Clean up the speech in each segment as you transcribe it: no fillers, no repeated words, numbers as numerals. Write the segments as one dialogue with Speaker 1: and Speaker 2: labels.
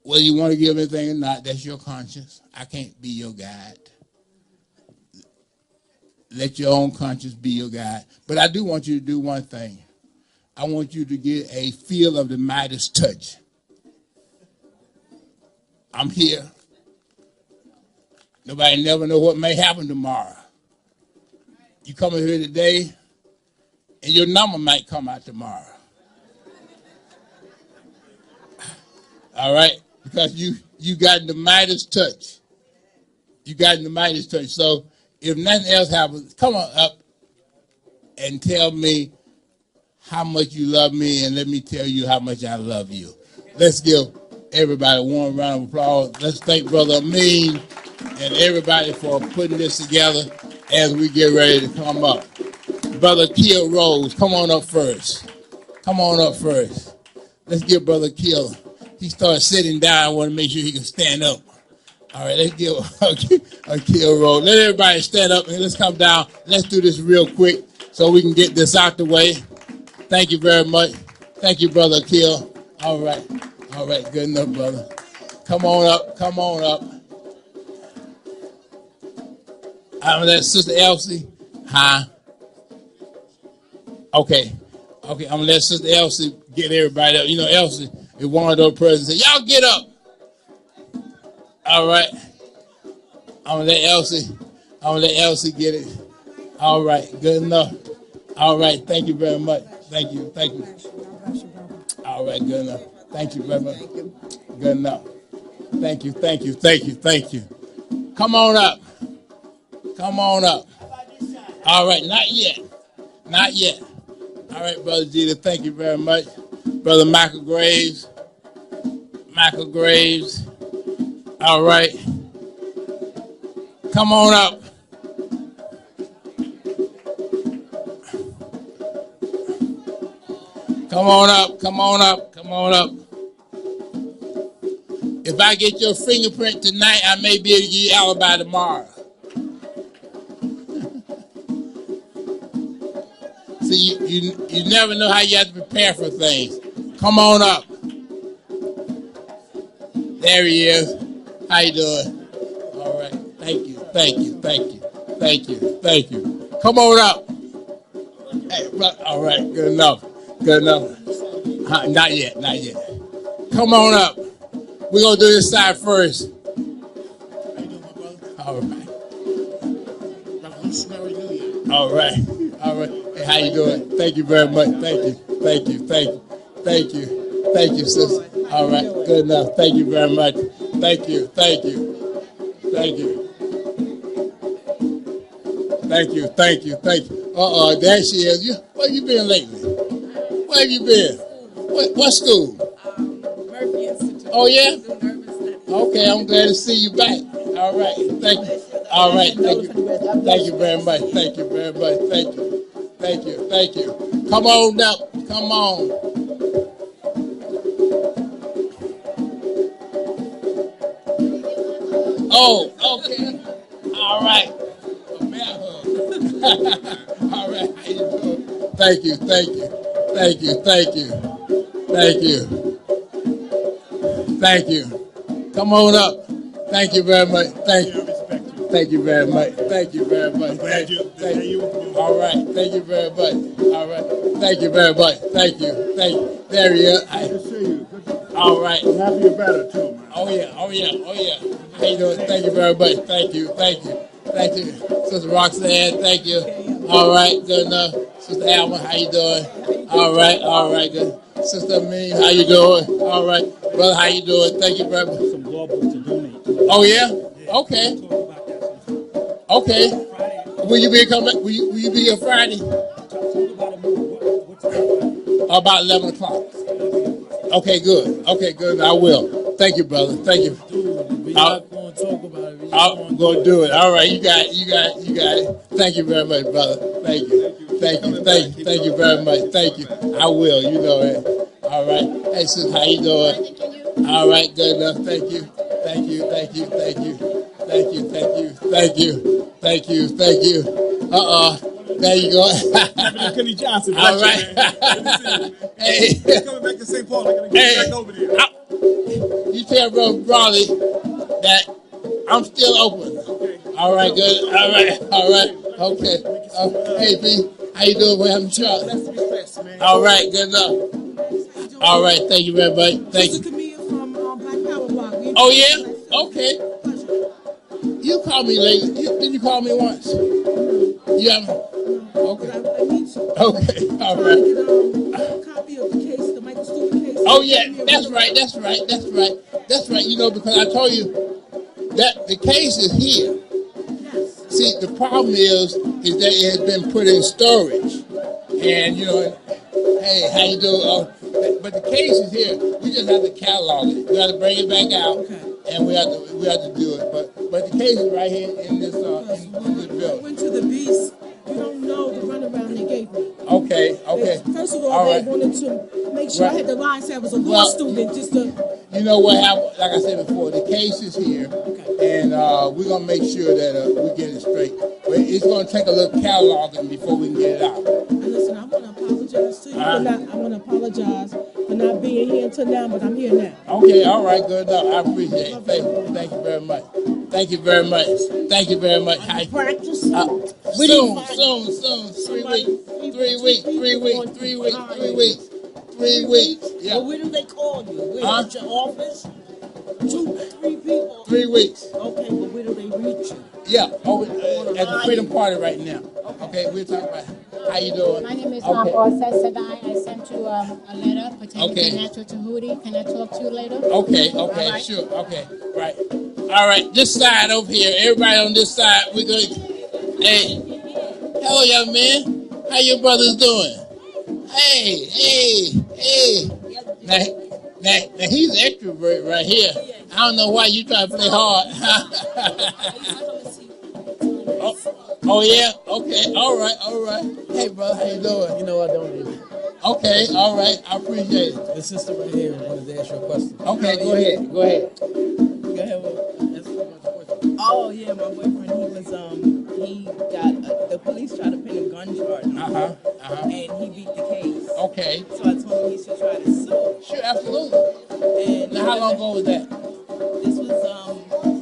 Speaker 1: whether you want to give anything or not, that's your conscience. I can't be your guide. Let your own conscience be your guide. But I do want you to do one thing. I want you to get a feel of the Midas touch. I'm here. Nobody never know what may happen tomorrow. You come in here today, and your number might come out tomorrow. All right? Because you got the Midas touch. You got the Midas touch. So if nothing else happens, come on up and tell me how much you love me, and let me tell you how much I love you. Let's give everybody a warm round of applause. Let's thank Brother Amin and everybody for putting this together as we get ready to come up. Brother Kill Rose, come on up first. Come on up first. Let's give Brother Kill. He started sitting down. I want to make sure he can stand up. All right, let's give a Kill Rose. Let everybody stand up and let's come down. Let's do this real quick so we can get this out the way. Thank you very much. Thank you, Brother Kill. All right. All right, good enough, brother. Come on up. Come on up. I'm gonna let Sister Elsie. Huh? Okay. Okay, I'm gonna let Sister Elsie get everybody up. You know, Elsie is one of those persons that say, y'all get up. All right. I'm gonna let Elsie get it. All right, good enough. All right, thank you very much. Thank you. All right, good enough. Thank you very much. Good enough. Thank you. Come on up. All right, not yet. All right, Brother Jeter, thank you very much. Brother Michael Graves. All right. Come on up. Come on up. If I get your fingerprint tonight, I may be able to give you alibi tomorrow. See, you never know how you have to prepare for things. Come on up. There he is. How you doing? All right. Thank you. Come on up. Hey, all right. Good enough. Not yet. Come on up. We're going to do this side first. How you doing, my brother? All right. All right. Hey, how you doing? Thank you very much. Thank you, sister. All right. Good enough. Thank you very much. Thank you. There she is. Where you been lately? Where have you been? What school?
Speaker 2: Murphy Institute.
Speaker 1: Oh, yeah? Okay, I'm glad to see you back. All right, thank you. All right, thank you very much. Thank you. Come on up. Come on. Oh, okay. All right. All right, how you doing? Thank you. Come on up. Thank you very much. Thank you very much. All right. Thank you very much. All right. Thank you very much. Thank you. There he is.
Speaker 3: Good to see you.
Speaker 1: All right.
Speaker 3: I'm happy you're better too, man.
Speaker 1: Oh yeah. How you doing? Thank you very much. Thank you. Sister Roxanne, thank you. All right, good enough. Sister Alma, how you doing? All right, good. Sister Amin, how you doing? All right. Brother, how you doing? Thank you very much.
Speaker 4: Some blood books to donate.
Speaker 1: Oh yeah? Okay. Will you be coming? Will you be here Friday? About 11 o'clock. Okay, good. I will. Thank you, brother. Thank you.
Speaker 4: We're not going to talk about it.
Speaker 1: I'm going to do it. All right, you got it. Thank you very much, brother. Thank you very much. Thank you. I will. You know it. All right. Hey, sis, how you doing? All right, good enough. Thank you. There you go.
Speaker 3: Kenny Johnson.
Speaker 1: All right.
Speaker 3: Hey, coming back to St. Paul. I gotta get back over there.
Speaker 1: you tell Brother Brawley that I'm still open. All right, good. All right, all right. Okay. Hey, B, how you doing? We're having truck. All right, good enough. All right, thank you very much. Thank you. Oh yeah. Okay. You called me later. Did you call me once? Yeah. Okay. Okay. All right. Oh yeah, that's right. That's right. That's right. That's right. You know, because I told you that the case is here. See, the problem is that it has been put in storage, and you know, hey, how you doing? But the case is here. We just have to catalog it. We have to bring it back out, and we have to do it. But the case is right here in this in this building.
Speaker 2: Went to the beast. You don't know the runaround they gave me.
Speaker 1: Okay.
Speaker 2: First of all, they wanted to make sure I had the line say I was a law student just to.
Speaker 1: You know what happened? Like I said before, the case is here, and we're gonna make sure that we get it straight. But it's gonna take a little cataloging before we can get it out.
Speaker 2: And listen, I want to apologize to you for not. I want to apologize for not being here until now, but I'm here now.
Speaker 1: Okay, all right, good enough. I appreciate it. Thank you very much. Thank you very much. Thank you very much.
Speaker 5: Practice.
Speaker 1: Soon. 3 weeks. 3 weeks. Yeah.
Speaker 5: Well, where do they call you? Where, at your office? 2, 3 people?
Speaker 1: 3 weeks.
Speaker 5: Okay, well, where do they reach you?
Speaker 1: Yeah, over at the Freedom Party right now. Okay, we'll talk about how you doing.
Speaker 6: My name is Orsa Sadai. I sent you a letter pertaining to Natural Tahuti. Can I talk to you later?
Speaker 1: Okay, right. Sure. Okay, right. All right, this side over here. Everybody on this side, we're going to... Hey, hello, young man. How your brothers doing? Hey. Now he's an extrovert right here. I don't know why you try to play hard. oh yeah? Okay, all right. Hey, brother, how you doing?
Speaker 4: You know I don't need it.
Speaker 1: Okay, all right, I appreciate it.
Speaker 4: The sister right here wanted to ask you a question.
Speaker 1: Okay, go ahead.
Speaker 4: Go ahead, ask me about the question.
Speaker 7: Oh yeah, my boyfriend. He got the police tried to pin a gun charge on him, and he beat the case.
Speaker 1: Okay.
Speaker 7: So I told him he should try to sue.
Speaker 1: Sure, absolutely.
Speaker 7: And
Speaker 1: now, how long ago was that?
Speaker 7: This was around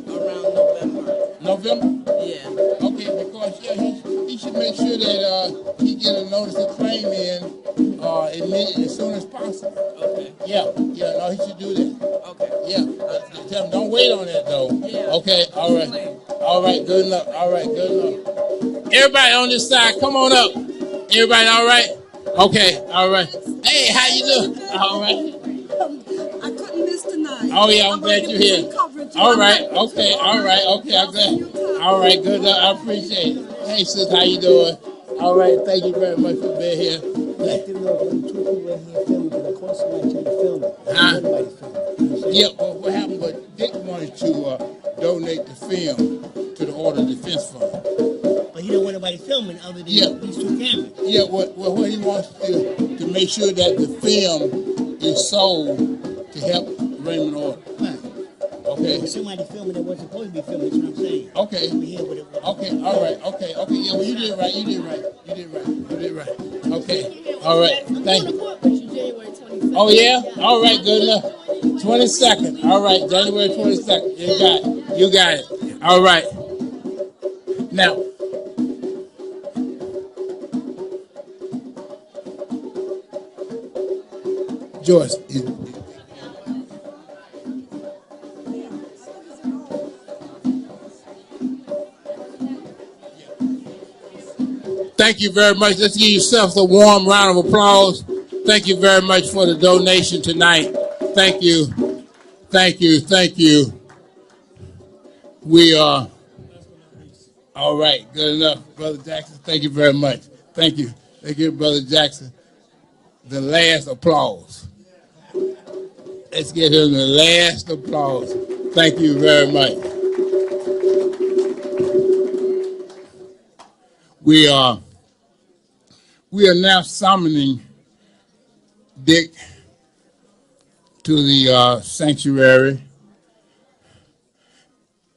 Speaker 7: November.
Speaker 1: November?
Speaker 7: Yeah.
Speaker 1: Okay, because he should make sure that he get a notice of claim in as soon as possible.
Speaker 7: Okay.
Speaker 1: Yeah, no, he should do that.
Speaker 7: Okay.
Speaker 1: Yeah. Tell him don't wait on that though.
Speaker 7: Yeah.
Speaker 1: Okay, all right, good enough. Everybody on this side, come on up. Everybody all right? Okay, all right. Hey, how you doing? All right.
Speaker 8: I couldn't miss tonight.
Speaker 1: Oh yeah, I'm glad you're here. All right, okay, I'm glad. All right, good enough. I appreciate it. Hey sis, how you doing? All right, thank you very much for being here.
Speaker 9: Let them know when 2 people in here filming, because of course somebody should be filming. Everybody filming.
Speaker 1: Yeah, well, what happened was Dick wanted to donate the film to the Order of Defense Fund.
Speaker 9: But he don't want nobody filming other than these 2 cameras.
Speaker 1: Yeah, what he wants to make sure that the film is sold to help Raymond Order.
Speaker 9: Right.
Speaker 1: Okay.
Speaker 9: But somebody filming that wasn't supposed to be filming, that's what I'm saying.
Speaker 1: Okay.
Speaker 9: Over here with it.
Speaker 1: Okay, all right. Yeah, well, you did right. Okay, all right. Thank you. Oh, yeah? All right, good enough. 22nd. All right, January 22nd. You got it. All right. Now, Joyce, thank you very much. Let's give yourselves a warm round of applause. Thank you very much for the donation tonight. Thank you. We are all right. Good enough, Brother Jackson. Thank you very much. Thank you, Brother Jackson. The last applause. Let's give him the last applause. Thank you very much. We are now summoning Dick to the sanctuary,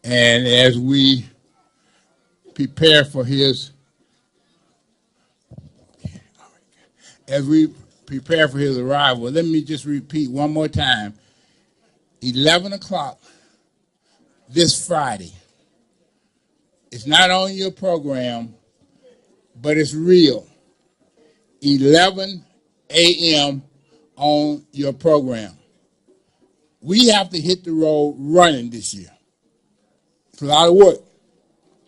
Speaker 1: and as we prepare for his arrival, let me just repeat one more time. 11 o'clock this Friday. It's not on your program, but it's real. 11 a.m. on your program. We have to hit the road running this year. It's a lot of work.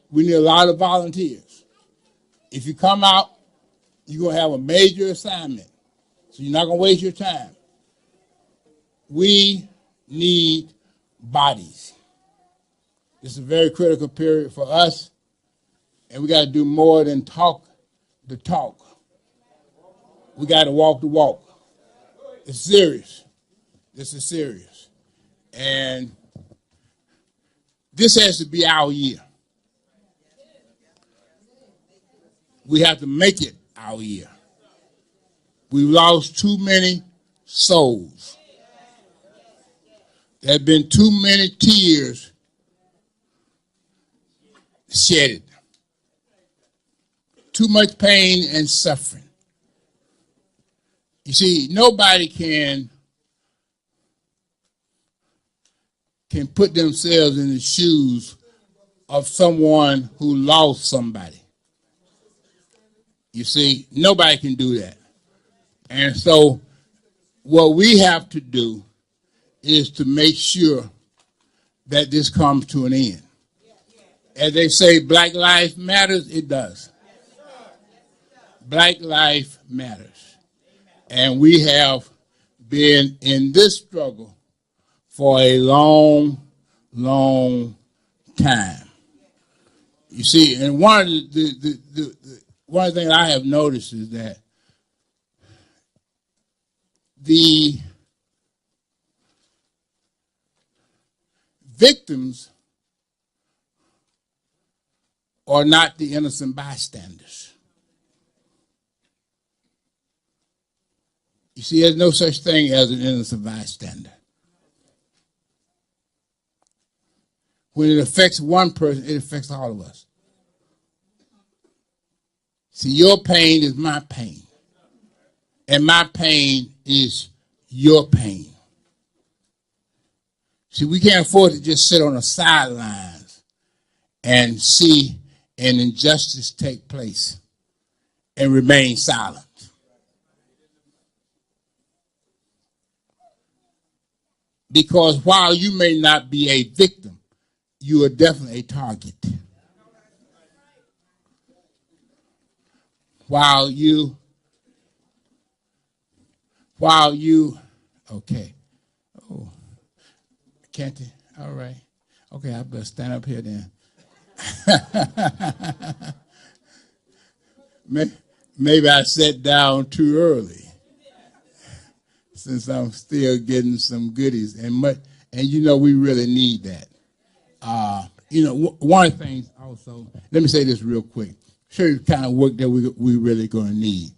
Speaker 1: We need a lot of volunteers. If you come out, you're going to have a major assignment. So you're not going to waste your time. We need bodies. This is a very critical period for us, and we got to do more than talk the talk. We got to walk the walk. It's serious. This is serious. And this has to be our year. We have to make it our year. We've lost too many souls. There have been too many tears shedded. Too much pain and suffering. You see, nobody can put themselves in the shoes of someone who lost somebody. You see, nobody can do that. And so what we have to do is to make sure that this comes to an end. As they say, Black Lives Matters, it does. Black Life Matters. And we have been in this struggle for a long, long time. You see, and one of the things I have noticed is that the victims are not the innocent bystanders. You see, there's no such thing as an innocent bystander. When it affects one person, it affects all of us. See, your pain is my pain. And my pain is your pain. See, we can't afford to just sit on the sidelines and see an injustice take place and remain silent. Because while you may not be a victim, you are definitely a target. While you, okay. Oh, can't you? All right. Okay, I better stand up here then. Maybe I sat down too early, since I'm still getting some goodies, and you know we really need that. You know, one of the things also. Let me say this real quick. Show you the kind of work that we really going to need.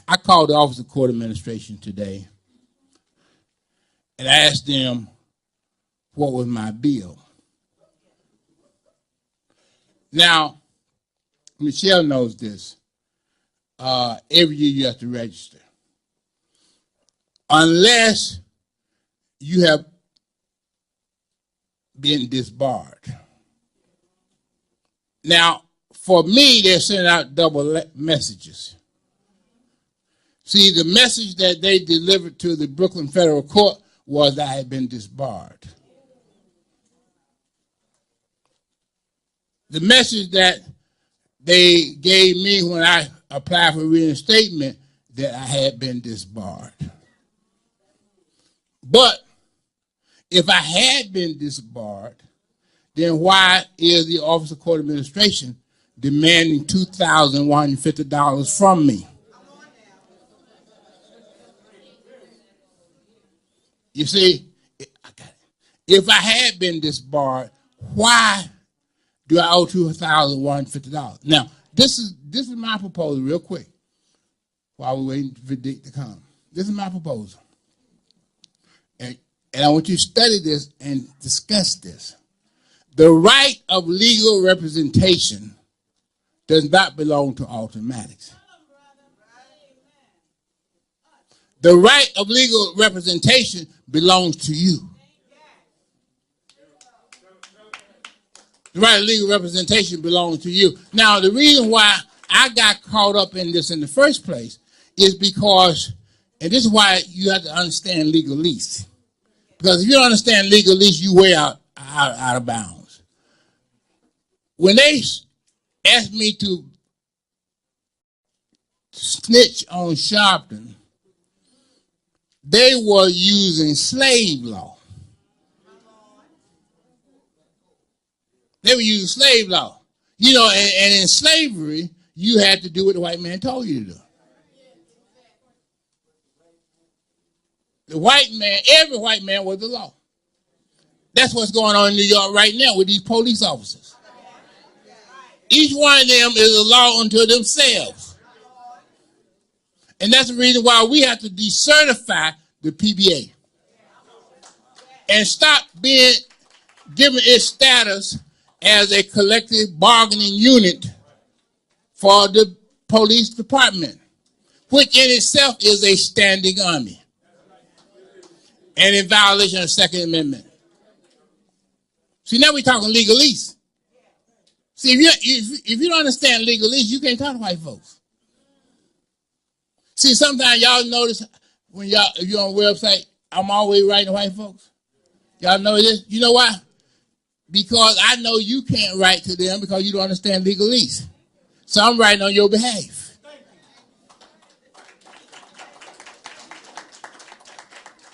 Speaker 1: I called the Office of Court Administration today, and I asked them what was my bill. Now, Michelle knows this. Every year you have to register. Unless you have been disbarred. Now, for me, they're sending out double messages. See, the message that they delivered to the Brooklyn Federal Court was I had been disbarred. The message that they gave me when I applied for reinstatement, that I had been disbarred. But if I had been disbarred, then why is the Office of Court Administration demanding $2,150 from me? You see, if I had been disbarred, why do I owe $2,150? Now, this is my proposal, real quick, while we're waiting for Dick to come. This is my proposal. And I want you to study this and discuss this. The right of legal representation does not belong to automatics. The right of legal representation belongs to you. The right of legal representation belongs to you. Now, the reason why I got caught up in this in the first place is because, and this is why you have to understand legalese. Because if you don't understand legalese, you way out of bounds. When they asked me to snitch on Sharpton, they were using slave law. They were using slave law. You know, and in slavery, you had to do what the white man told you to do. The white man, every white man was the law. That's what's going on in New York right now with these police officers. Each one of them is a law unto themselves. And that's the reason why we have to decertify the PBA and stop being given its status as a collective bargaining unit for the police department, which in itself is a standing army and in violation of the Second Amendment. See, now we're talking legalese. See, if you don't understand legalese, you can't talk to white folks. See, sometimes y'all notice when if you're on a website, I'm always writing to white folks. Y'all know this? You know why? Because I know you can't write to them because you don't understand legalese. So I'm writing on your behalf.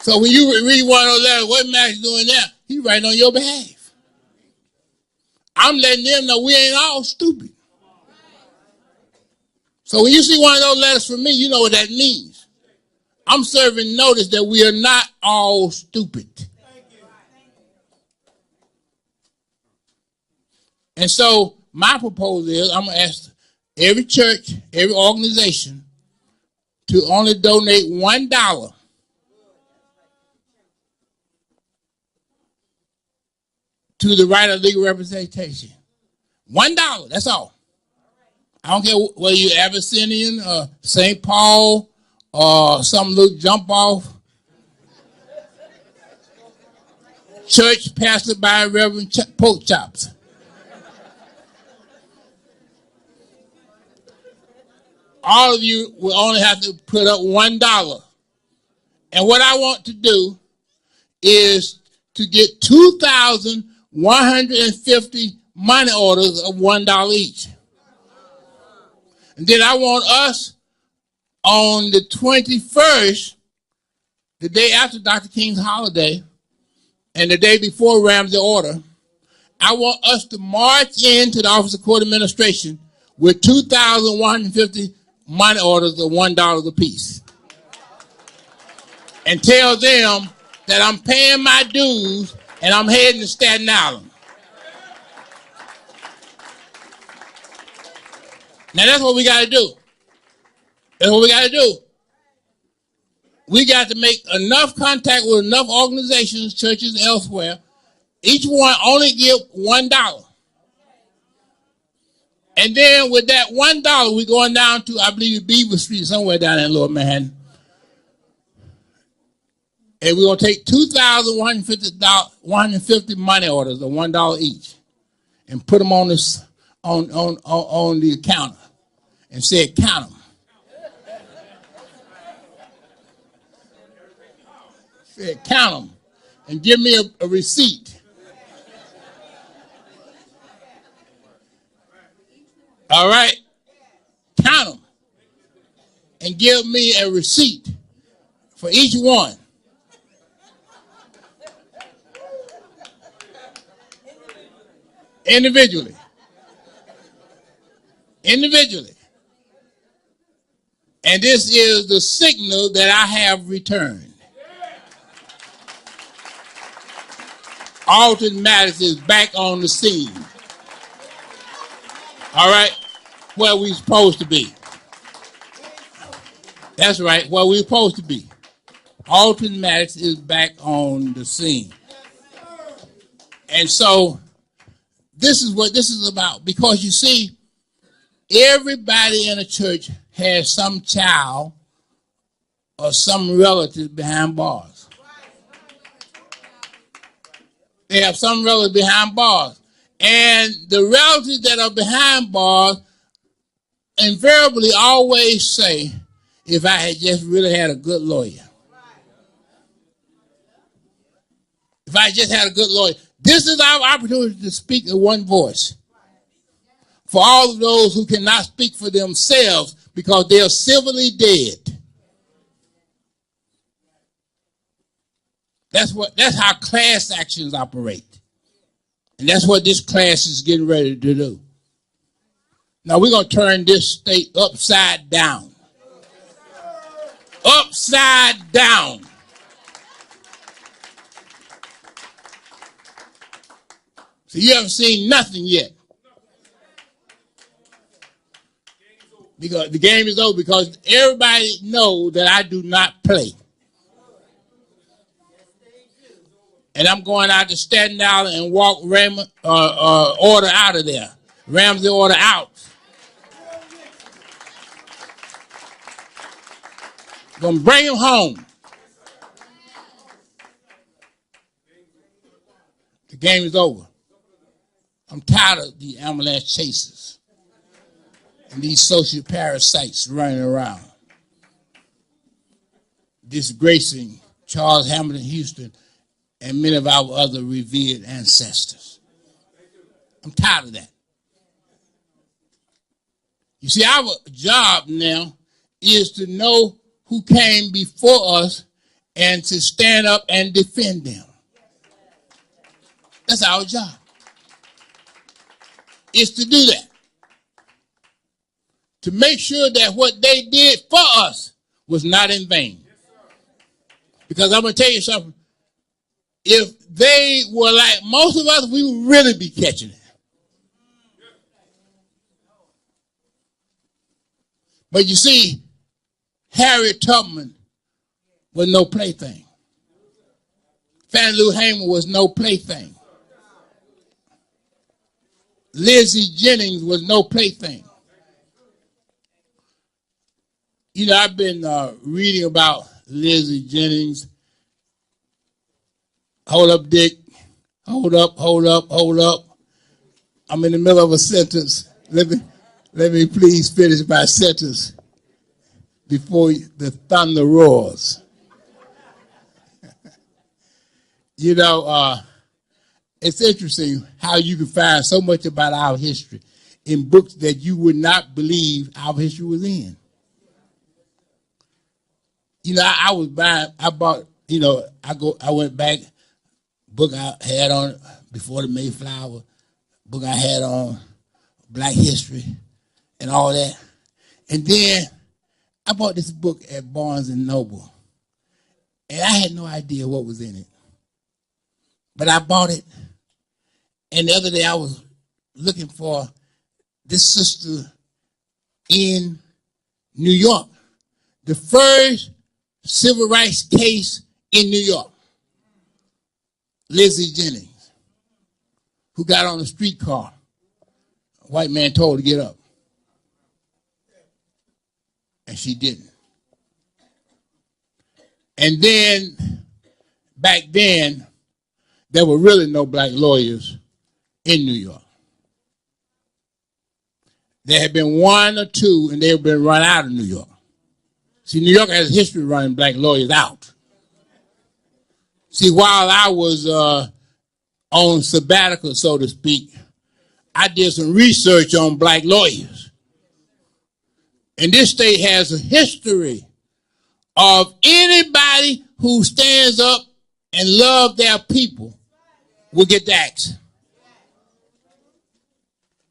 Speaker 1: So when you read one of those letters, what Max doing now? He writing on your behalf. I'm letting them know we ain't all stupid. So when you see one of those letters from me, you know what that means. I'm serving notice that we are not all stupid. And so my proposal is I'm going to ask every church, every organization to only donate $1 to the right of legal representation. $1, that's all. I don't care whether you're Abyssinian or St. Paul or some little jump off church pastored by Reverend Pork Chops. All of you will only have to put up $1. And what I want to do is to get 2,150 money orders of $1 each. And then I want us on the 21st, the day after Dr. King's holiday, and the day before Ramsey order, I want us to march into the Office of Court Administration with 2,150 money orders of $1 apiece. And tell them that I'm paying my dues and I'm heading to Staten Island. Now that's what we got to do. That's what we got to do. We got to make enough contact with enough organizations, churches, elsewhere. Each one only give $1. And then with that $1, we're going down to, I believe, Beaver Street, somewhere down there in Lower Manhattan. And we're going to take 2,150 money orders of $1 each and put them on this on the counter and say, count them. Say, count them and give me a receipt. All right? Count them and give me a receipt for each one. Individually. And this is the signal that I have returned. Alton Maddox is back on the scene. All right? Where we supposed to be. That's right, where we're supposed to be. Alton Maddox is back on the scene. And so this is what this is about. Because you see, everybody in a church has some child or some relative behind bars. They have some relative behind bars. And the relatives that are behind bars invariably always say, if I had just really had a good lawyer. If I just had a good lawyer. This is our opportunity to speak in one voice. For all of those who cannot speak for themselves because they are civilly dead. That's how class actions operate. And that's what this class is getting ready to do. Now we're going to turn this state upside down. Upside down. So you haven't seen nothing yet. Because the game is over, because everybody knows that I do not play. And I'm going out to Staten Island and walk Order out of there. Ramsey Order out. Gonna bring him home. The game is over. I'm tired of the ambulance chasers and these social parasites running around, disgracing Charles Hamilton Houston and many of our other revered ancestors. I'm tired of that. You see, our job now is to know who came before us and to stand up and defend them. That's our job. Is to do that. To make sure that what they did for us was not in vain. Because I'm going to tell you something. If they were like most of us, we would really be catching it. But you see, Harriet Tubman was no plaything. Fannie Lou Hamer was no plaything. Lizzie Jennings was no plaything. You know, I've been reading about Lizzie Jennings. Hold up, Dick. Hold up, hold up, hold up. I'm in the middle of a sentence. Let me please finish my sentence before the thunder roars. You know, it's interesting how you can find so much about our history in books that you would not believe our history was in. You know, I went back, book I had on before the Mayflower, book I had on Black history and all that. And then I bought this book at Barnes and Noble. And I had no idea what was in it. But I bought it. And the other day I was looking for this sister in New York. The first civil rights case in New York. Lizzie Jennings, who got on a streetcar. A white man told her to get up. And she didn't. And then, back then, there were really no black lawyers in New York. There had been one or two, and they had been run out of New York. See, New York has a history of running black lawyers out. See, while I was on sabbatical, so to speak, I did some research on black lawyers. And this state has a history of anybody who stands up and loves their people will get the axe.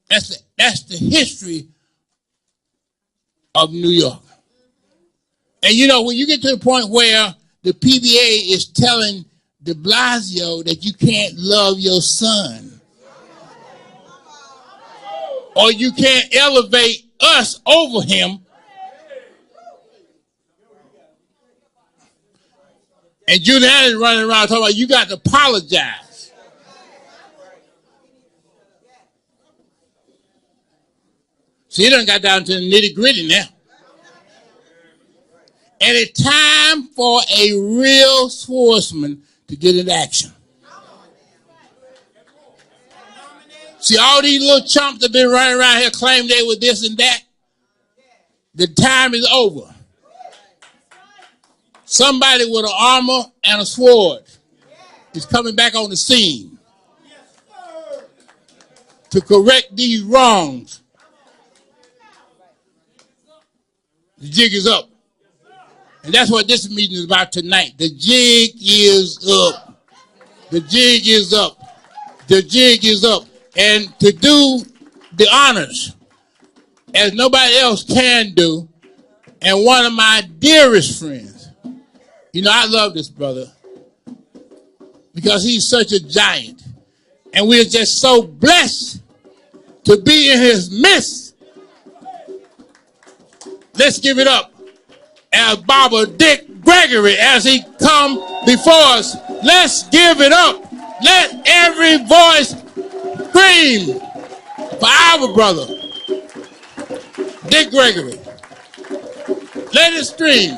Speaker 1: That's the history of New York. And you know, when you get to the point where the PBA is telling de Blasio that you can't love your son, or you can't elevate us over him, and Giuliani is running around talking about you got to apologize. See, he done got down to the nitty gritty now. And it's time for a real swordsman to get into action. See, all these little chumps that been running around here claiming they were this and that. The time is over. Somebody with an armor and a sword is coming back on the scene to correct these wrongs. The jig is up. And that's what this meeting is about tonight. The jig is up. The jig is up. The jig is up. And to do the honors, as nobody else can do, and one of my dearest friends, you know, I love this brother because he's such a giant. And we're just so blessed to be in his midst. Let's give it up as Barber Dick Gregory as he come before us. Let's give it up. Let every voice scream for our brother, Dick Gregory. Let it scream.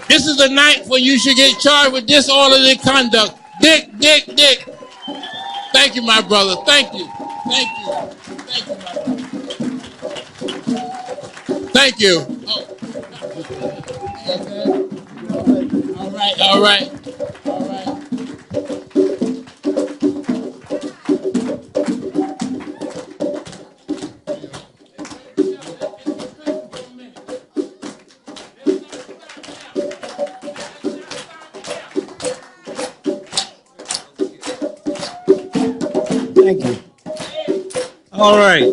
Speaker 1: This is the night when you should get charged with disorderly conduct. Dick. Thank you, my brother. Thank you. Thank you. Thank you, my brother. Thank you. Oh. All right. All right. All right.
Speaker 9: Thank you. All right.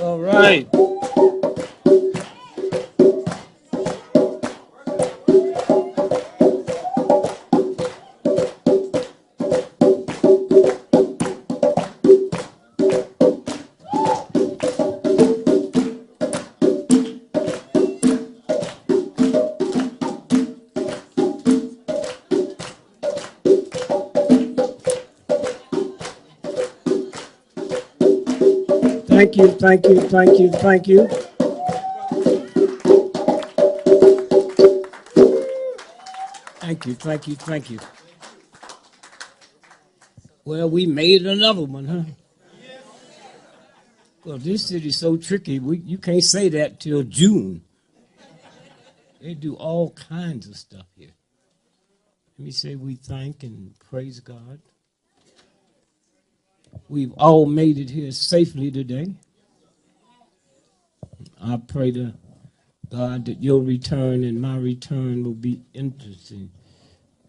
Speaker 9: All right. Thank you. Thank you. Well, we made another one, huh? Well, this city's so tricky. You can't say that till June. They do all kinds of stuff here. Let me say we thank and praise God. We've all made it here safely today. I pray to God that your return and my return will be interesting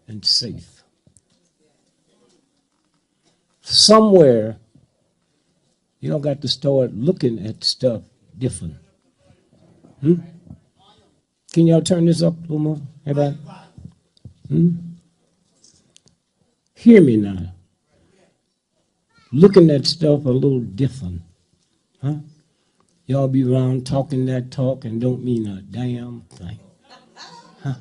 Speaker 9: and safe. Somewhere, y'all got to start looking at stuff different. Can y'all turn this up a little more? Everybody? Hear me now. looking at stuff a little different. Huh? Y'all be around talking that talk and don't mean a damn thing. Huh?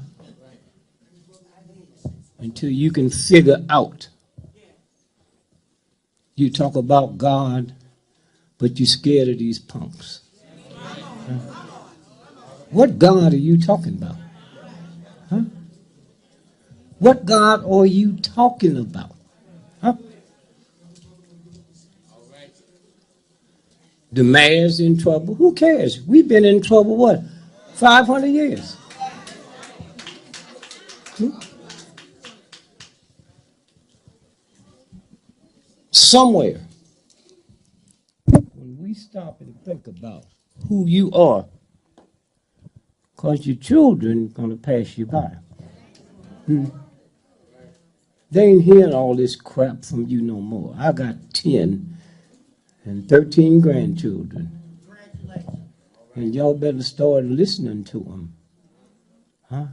Speaker 9: Until you can figure out. You talk about God, but you're scared of these punks. Huh? What God are you talking about? Huh? What God are you talking about? Huh? The mayor's in trouble. Who cares? We've been in trouble, what, 500 years? Hmm? Somewhere, when we stop and think about who you are, because your children going to pass you by. Hmm? They ain't hearing all this crap from you no more. I got 10 and 13 grandchildren. And y'all better start listening to them. Huh?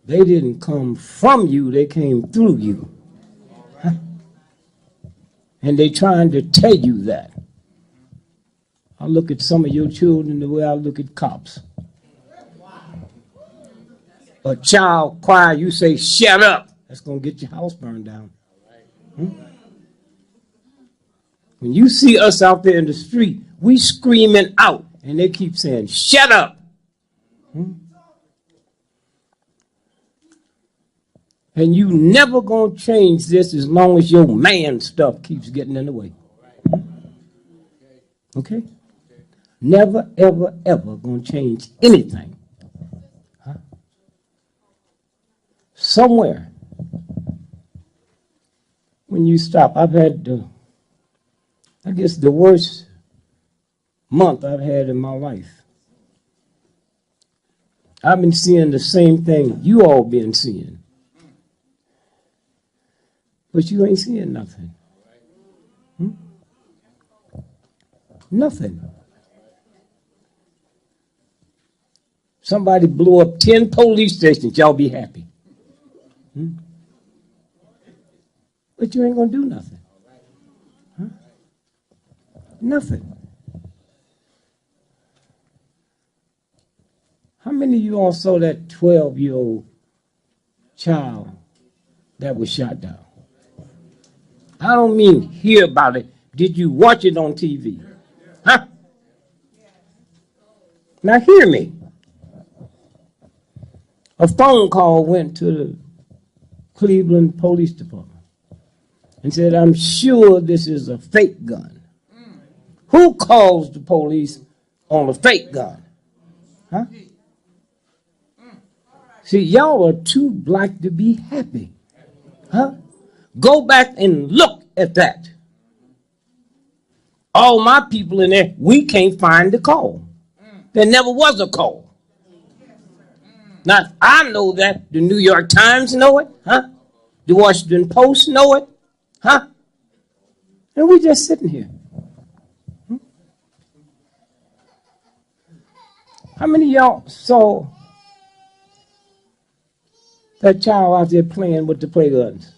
Speaker 9: They didn't come from you, they came through you. Huh? And they trying to tell you that. I look at some of your children the way I look at cops. A child cry, you say, shut up. That's going to get your house burned down. Hmm? When you see us out there in the street, we screaming out, and they keep saying, shut up. Hmm? And you never going to change this as long as your man stuff keeps getting in the way. Okay? Never, ever, ever going to change anything. Huh? Somewhere, when you stop, I've had, I guess, the worst month I've had in my life. I've been seeing the same thing you all been seeing. But you ain't seeing nothing. Hmm? Nothing. Somebody blew up 10 police stations, y'all be happy. Hmm? But you ain't going to do nothing. Huh? Nothing. How many of you all saw that 12-year-old child that was shot down? I don't mean hear about it. Did you watch it on TV? Huh? Now hear me. A phone call went to the Cleveland Police Department and said, I'm sure this is a fake gun. Who calls the police on a fake gun? Huh? See, y'all are too black to be happy. Huh? Go back and look at that. All my people in there, we can't find the call. There never was a call. Now, I know that. The New York Times know it. Huh? The Washington Post know it. Huh? And we just sitting here. How many of y'all saw that child out there playing with the play guns?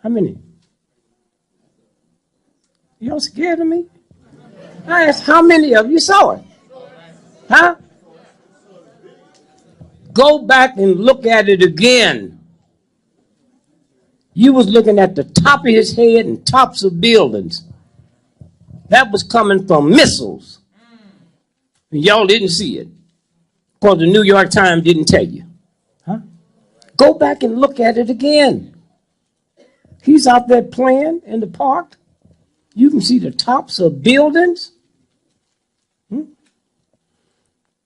Speaker 9: How many? Y'all scared of me? I asked how many of you saw it? Huh? Go back and look at it again. You was looking at the top of his head and tops of buildings. That was coming from missiles. And y'all didn't see it because the New York Times didn't tell you. Huh? Go back and look at it again. He's out there playing in the park. You can see the tops of buildings. Hmm?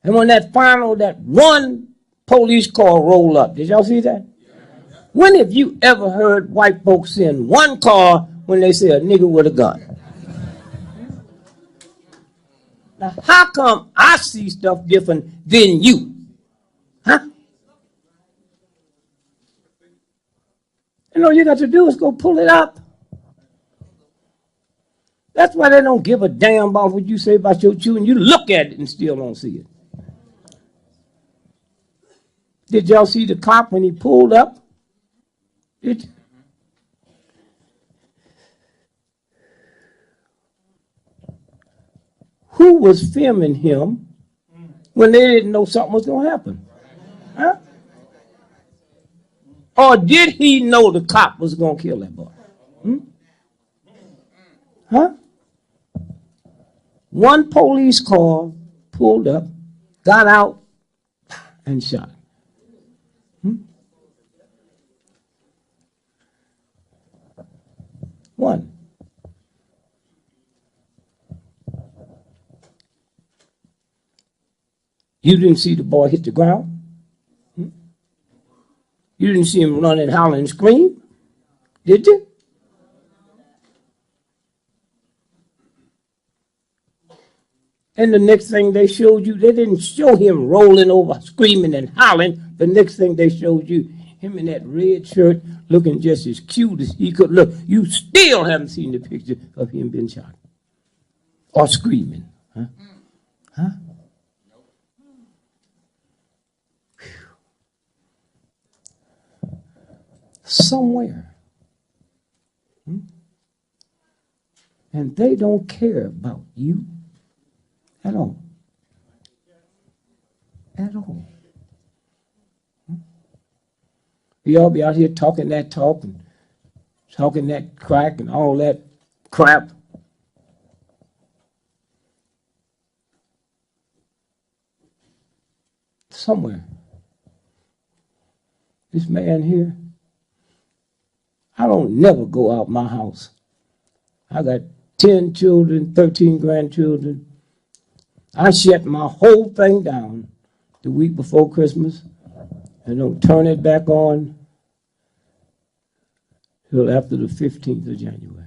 Speaker 9: And when that one police car rolled up, did y'all see that? When have you ever heard white folks in one car when they say a nigga with a gun? Now, how come I see stuff different than you? Huh? And all you got to do is go pull it up. That's why they don't give a damn about what you say about your children. You look at it and still don't see it. Did y'all see the cop when he pulled up? who was filming him when they didn't know something was going to happen? Huh? Or did he know the cop was going to kill that boy? Huh? One police car pulled up, got out, and shot. One. You didn't see the boy hit the ground? You didn't see him run and holler and scream? Did you? And the next thing they showed you, they didn't show him rolling over, screaming and howling. The next thing they showed you, him in that red shirt, looking just as cute as he could look. You still haven't seen the picture of him being shot or screaming. Huh? Huh? Somewhere. And they don't care about you at all. At all. Y'all be out here talking that talk and talking that crack and all that crap. Somewhere. This man here, I don't never go out my house. I got 10 children, 13 grandchildren. I shut my whole thing down the week before Christmas and don't turn it back on till after the 15th of January.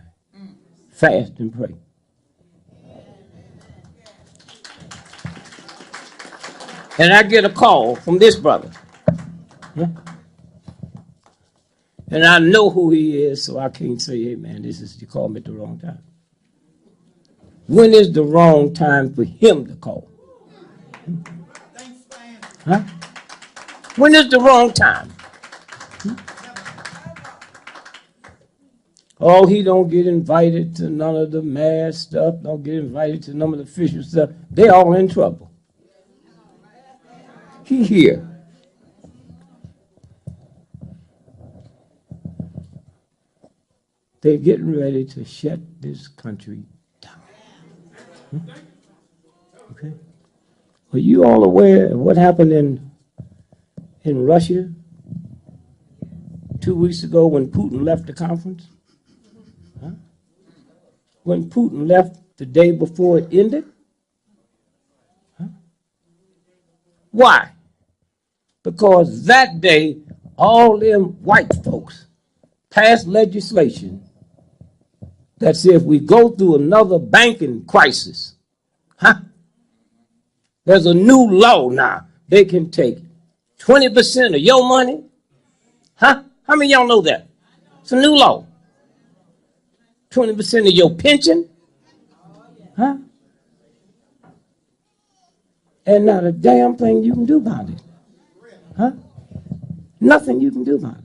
Speaker 9: Fast and pray. And I get a call from this brother. And I know who he is, so I can't say, hey, man, you called me at the wrong time. When is the wrong time for him to call? Huh? When is the wrong time? Oh, he don't get invited to none of the mass stuff, don't get invited to none of the official stuff. They all in trouble. He here. They're getting ready to shut this country down. Okay. Are you all aware of what happened in Russia 2 weeks ago when Putin left the conference? Huh? When Putin left the day before it ended? Huh? Why? Because that day, all them white folks passed legislation that said if we go through another banking crisis, there's a new law now. They can take 20% of your money. How many of y'all know that? It's a new law. 20% of your pension. And not a damn thing you can do about it. Nothing you can do about it.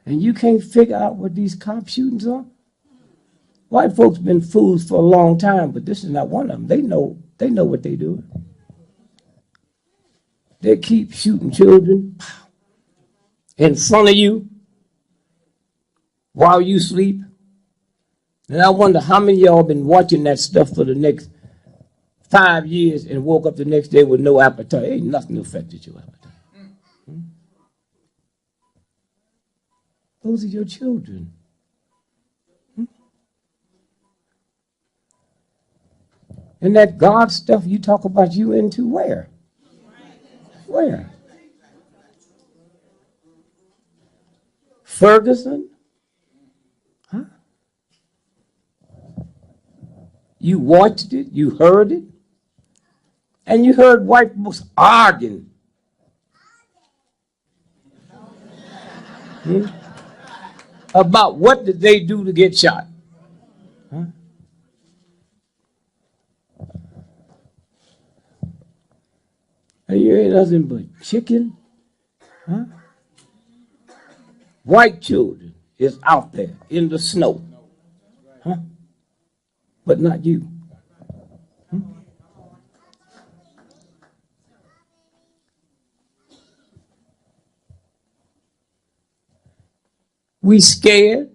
Speaker 9: And you can't figure out what these cop shootings are? White folks been fools for a long time, but this is not one of them. They know what they do. They keep shooting children in front of you while you sleep. And I wonder how many of y'all been watching that stuff for the next 5 years and woke up the next day with no appetite. Ain't nothing affected your appetite. Those are your children. And that God stuff you talk about you into, where? Where? Ferguson? You watched it, you heard it, and you heard white folks arguing. About what did they do to get shot? And you ain't nothing but chicken. White children is out there in the snow. but not you. We scared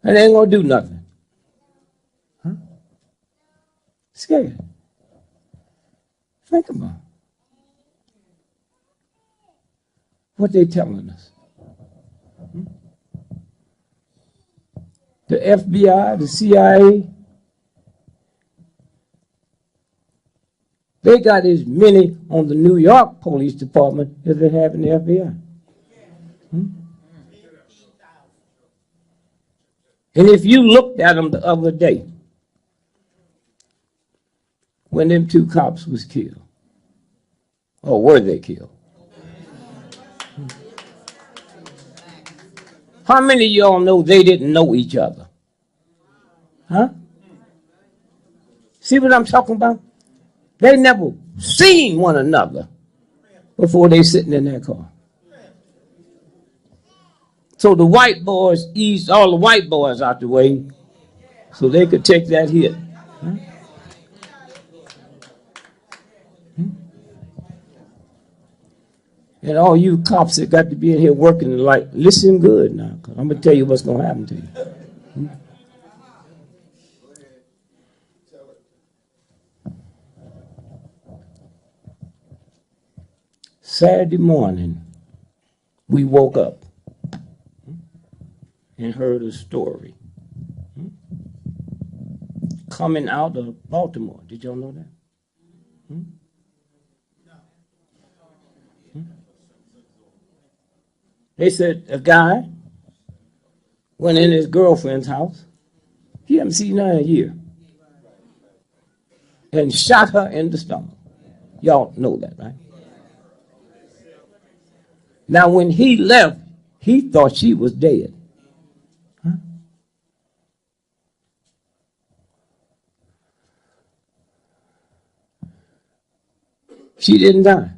Speaker 9: and ain't gonna do nothing. Scared. Think about what they telling us. The FBI, the CIA, they got as many on the New York Police Department as they have in the FBI. And if you looked at them the other day, when them two cops was killed, or were they killed? How many of y'all know they didn't know each other? Huh? See what I'm talking about? They never seen one another before they sitting in that car. So the white boys eased all the white boys out the way so they could take that hit. Huh? And all you cops that got to be in here working, like, listen good now, because I'm going to tell you what's going to happen to you. Saturday morning, we woke up and heard a story coming out of Baltimore. Did y'all know that? They said a guy went in his girlfriend's house. He hadn't seen her in a year. And shot her in the stomach. Y'all know that, right? Now, when he left, he thought she was dead. Huh? She didn't die.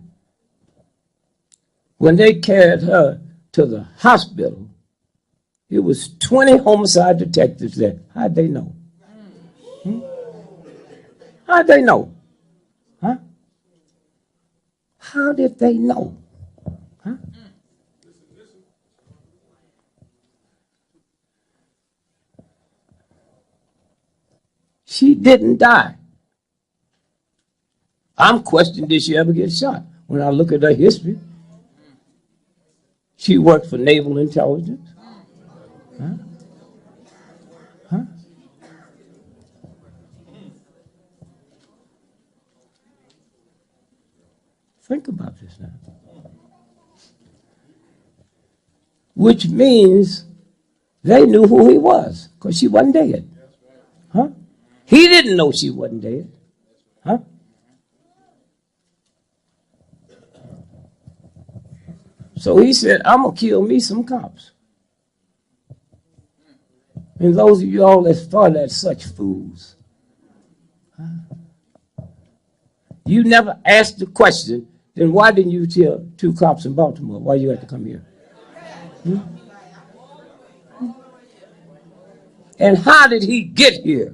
Speaker 9: When they carried her to the hospital, it was 20 homicide detectives there. How'd they know? How'd they know? Huh? How did they know? Huh? She didn't die. I'm questioning, did she ever get shot? When I look at her history, she worked for naval intelligence. Huh? Huh? Think about this now. Which means they knew who he was, because she wasn't dead. Huh? He didn't know she wasn't dead. Huh? So he said, I'm going to kill me some cops. And those of you all that thought that such fools, you never asked the question, then why didn't you tell two cops in Baltimore why you had to come here? And how did he get here?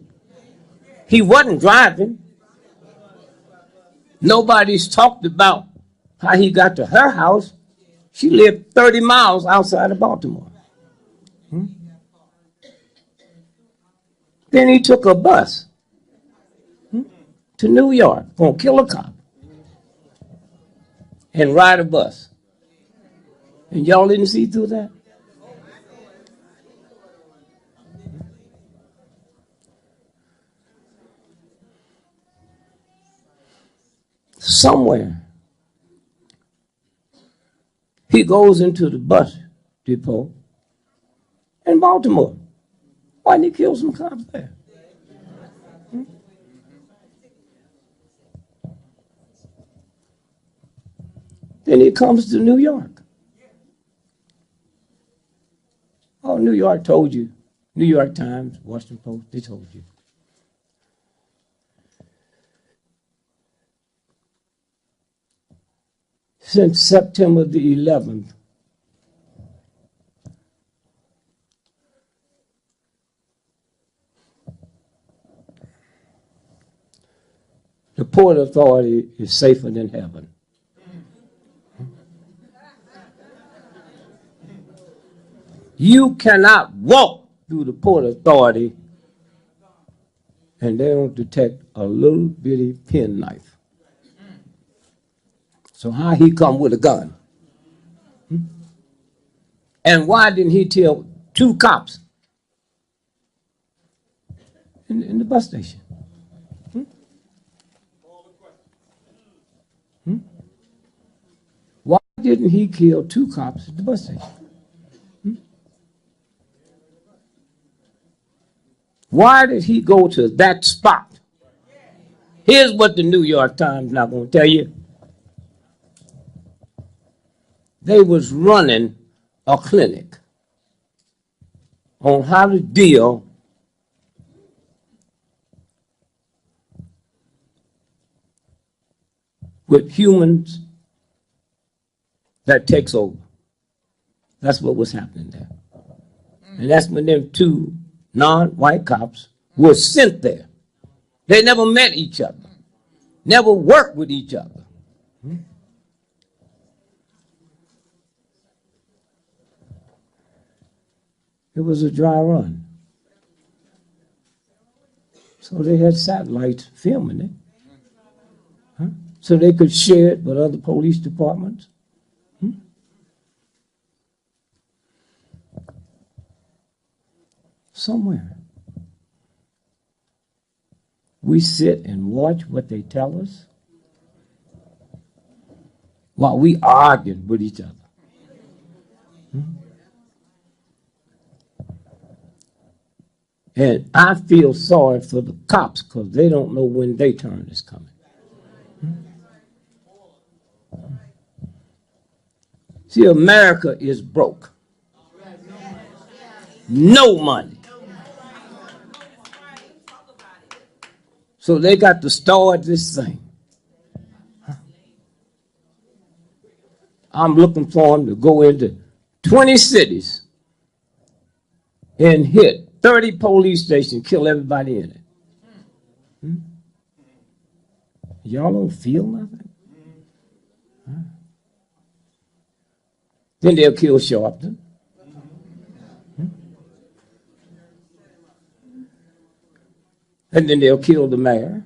Speaker 9: He wasn't driving. Nobody's talked about how he got to her house. She lived 30 miles outside of Baltimore. Then he took a bus to New York, gonna kill a cop and ride a bus. And y'all didn't see through that? Somewhere, he goes into the bus depot in Baltimore. Why didn't he kill some cops there? Then he comes to New York. Oh, New York told you. New York Times, Washington Post, they told you. Since September the 11th, Port Authority is safer than heaven. You cannot walk through the Port Authority and they don't detect a little bitty penknife. So how he come with a gun? And why didn't he tell 2 cops in the bus station? Why didn't he kill 2 cops at the bus station? Why did he go to that spot? Here's what the New York Times not going to tell you. They was running a clinic on how to deal with humans that takes over. That's what was happening there. And that's when them 2 non-white cops were sent there. They never met each other, never worked with each other. It was a dry run. So they had satellites filming it. So they could share it with other police departments. Somewhere. We sit and watch what they tell us while we argue with each other. And I feel sorry for the cops because they don't know when their turn is coming. See, America is broke. No money. So they got to start this thing. I'm looking for them to go into 20 cities and hit 30 police stations, kill everybody in it. Y'all don't feel nothing? Then they'll kill Sharpton. And then they'll kill the mayor.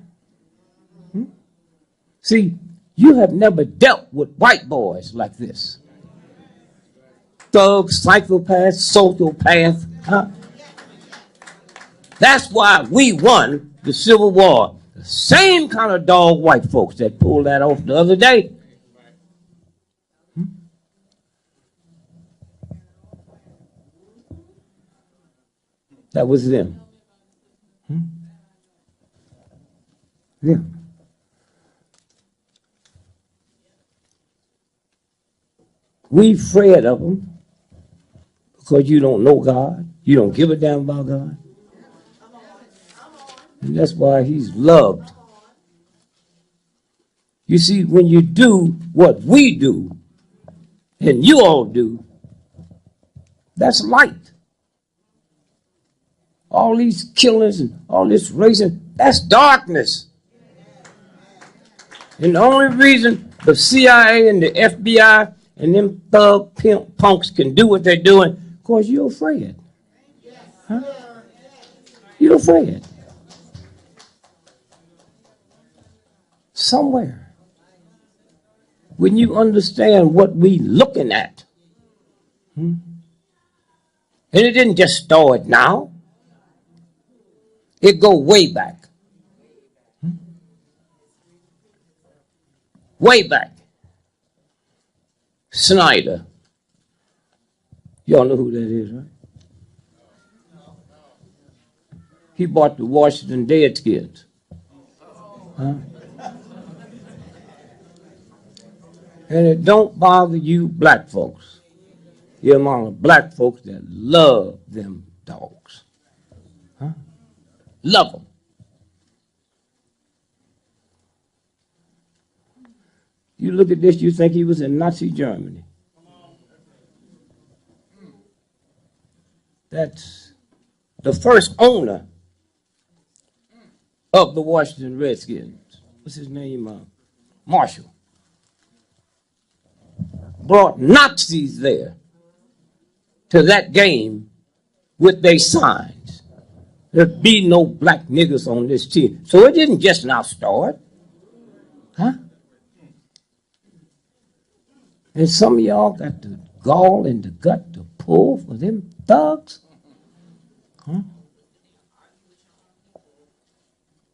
Speaker 9: See, you have never dealt with white boys like this. Thugs, psychopaths, sociopaths. That's why we won the Civil War. The same kind of dog white folks that pulled that off the other day. That was them. Yeah. We afraid of them because you don't know God. You don't give a damn about God. And that's why he's loved. You see, when you do what we do, and you all do, that's light. All these killings and all this racing, that's darkness. And the only reason the CIA and the FBI and them thug pimp punks can do what they're doing, because you're afraid. Huh? You're afraid. Somewhere. When you understand what we looking at. And it didn't just start now. It go way back. Way back. Snyder. Y'all know who that is, right? He bought the Washington Redskins. Huh? And it don't bother you black folks. You're among the black folks that love them dogs. Huh? Love them. You look at this, you think he was in Nazi Germany. That's the first owner of the Washington Redskins. what's his name, Marshall, brought Nazis there to that game with their signs. There'd be no black niggas on this team. So it didn't just now start. Huh? And some of y'all got the gall and the gut to pull for them thugs. Huh?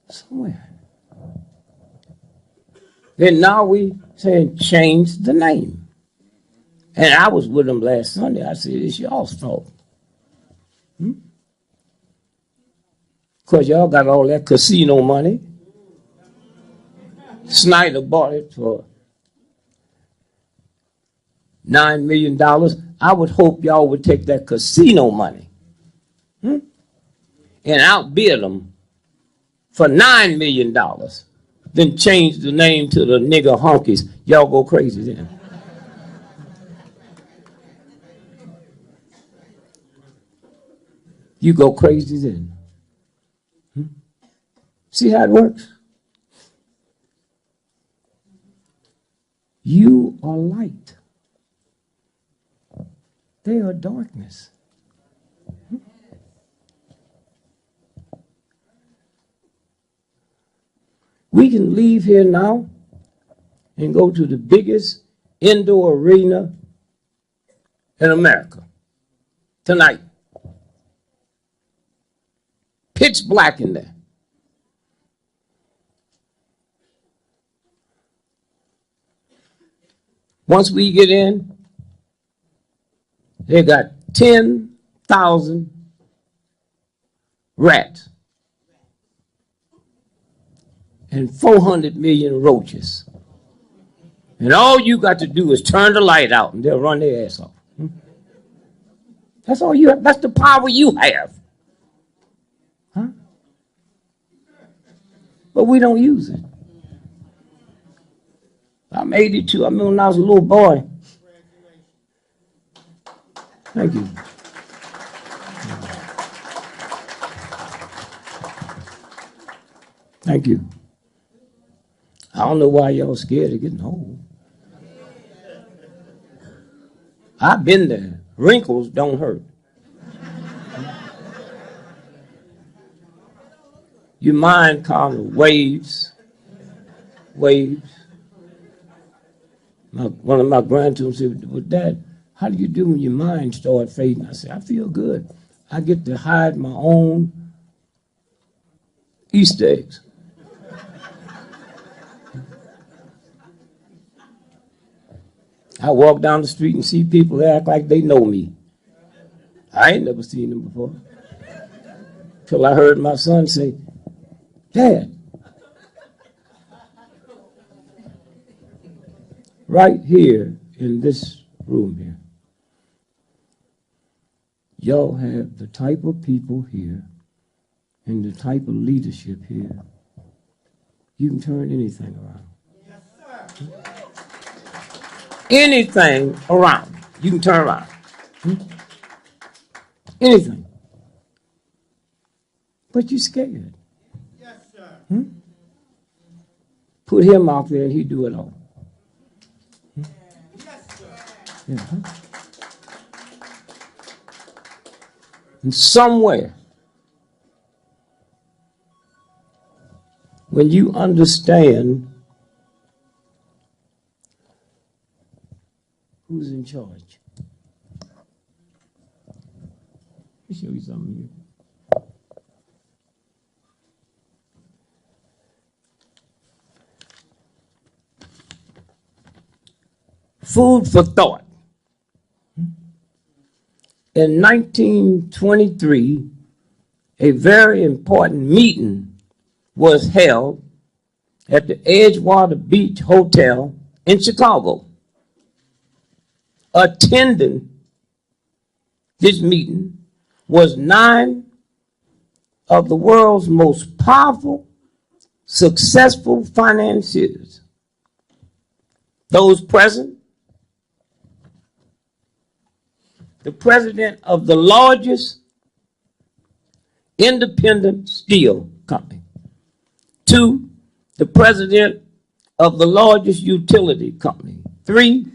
Speaker 9: Somewhere. Then now we saying change the name. And I was with them last Sunday. I said, it's y'all's fault. Because y'all got all that casino money. Snyder bought it for $9 million. I would hope y'all would take that casino money and outbid them for $9 million. Then change the name to the nigger honkies. Y'all go crazy then. You go crazy then. See how it works? You are light. They are darkness. We can leave here now and go to the biggest indoor arena in America tonight. Pitch black in there. Once we get in, they got 10,000 rats and 400 million roaches. And all you got to do is turn the light out and they'll run their ass off. That's all you have. That's the power you have. Huh? But we don't use it. I'm 82. I remember when I was a little boy. Thank you. Thank you. I don't know why y'all scared of getting old. I've been there. Wrinkles don't hurt. Your mind kind of waves. One of my grandchildren said, well, Dad, how do you do when your mind starts fading? I said, I feel good. I get to hide my own Easter eggs. I walk down the street and see people that act like they know me. I ain't never seen them before. Till I heard my son say, Dad, right here in this room here, y'all have the type of people here and the type of leadership here. You can turn anything around. Yes, sir. Anything around, you can turn around. Anything. But you're scared. Yes, sir. Put him out there and he'd do it all. Yeah. And somewhere, when you understand who's in charge, let me show you something here. Food for thought. In 1923, a very important meeting was held at the Edgewater Beach Hotel in Chicago. Attending this meeting was 9 of the world's most powerful, successful financiers. Those present, the president of the largest independent steel company. 2, the president of the largest utility company. 3,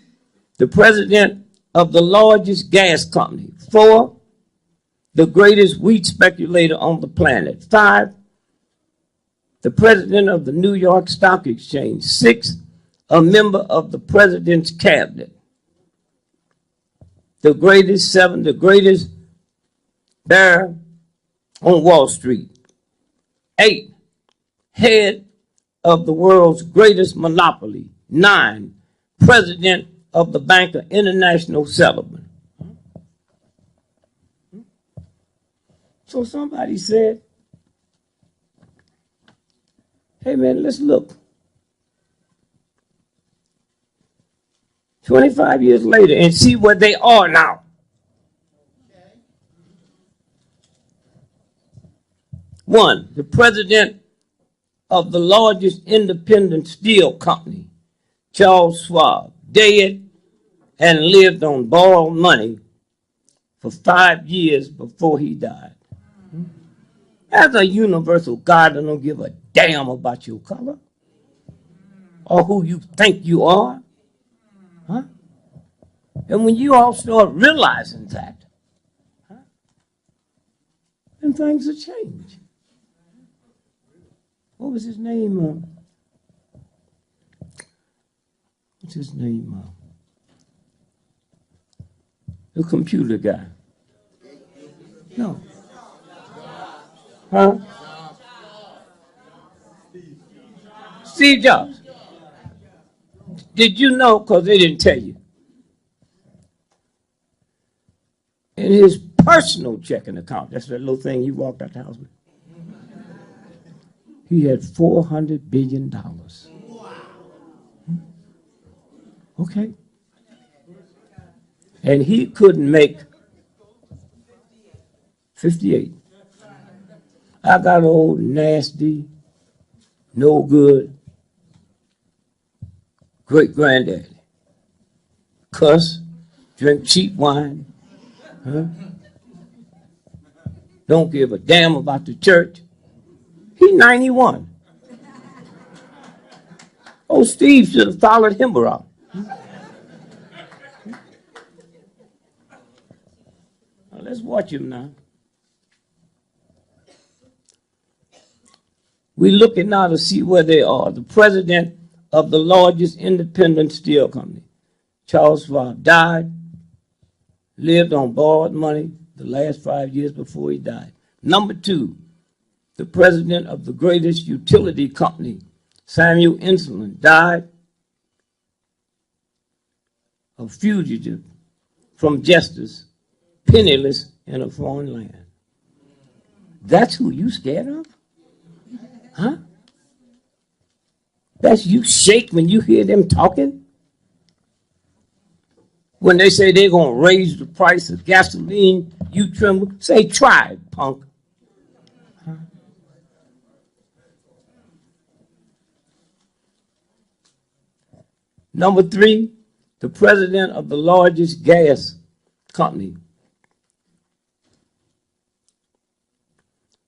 Speaker 9: the president of the largest gas company. 4, the greatest wheat speculator on the planet. 5, the president of the New York Stock Exchange. 6, a member of the president's cabinet. The greatest. 7, the greatest bear on Wall Street. 8, head of the world's greatest monopoly. 9, president of the Bank of International Settlement. So somebody said, hey man, let's look. 25 years later and see where they are now. One, the president of the largest independent steel company, Charles Schwab, dead and lived on borrowed money for 5 years before he died. As a universal God, I don't give a damn about your color or who you think you are. Huh? And when you all start realizing that, then things will change. What was his name? What's his name? The computer guy. No. Huh? Steve Jobs. Did you know, because they didn't tell you, in his personal checking account, that's that little thing you walked out the house with, he had $400 billion. Okay. And he couldn't make 58. I got old, nasty, no good great granddaddy. Cuss, drink cheap wine, huh? Don't give a damn about the church. He's 91. Oh, Steve should have followed him around. Now, let's watch him now. We're looking now to see where they are. The president of the largest independent steel company, Charles Schwab, died, lived on borrowed money the last 5 years before he died. Number 2, the president of the greatest utility company, Samuel Insulan, died a fugitive from justice, penniless in a foreign land. That's who you scared of? Huh? That's you shake when you hear them talking? When they say they're going to raise the price of gasoline, you tremble. Say, try it, punk. Huh? Number 3, the president of the largest gas company,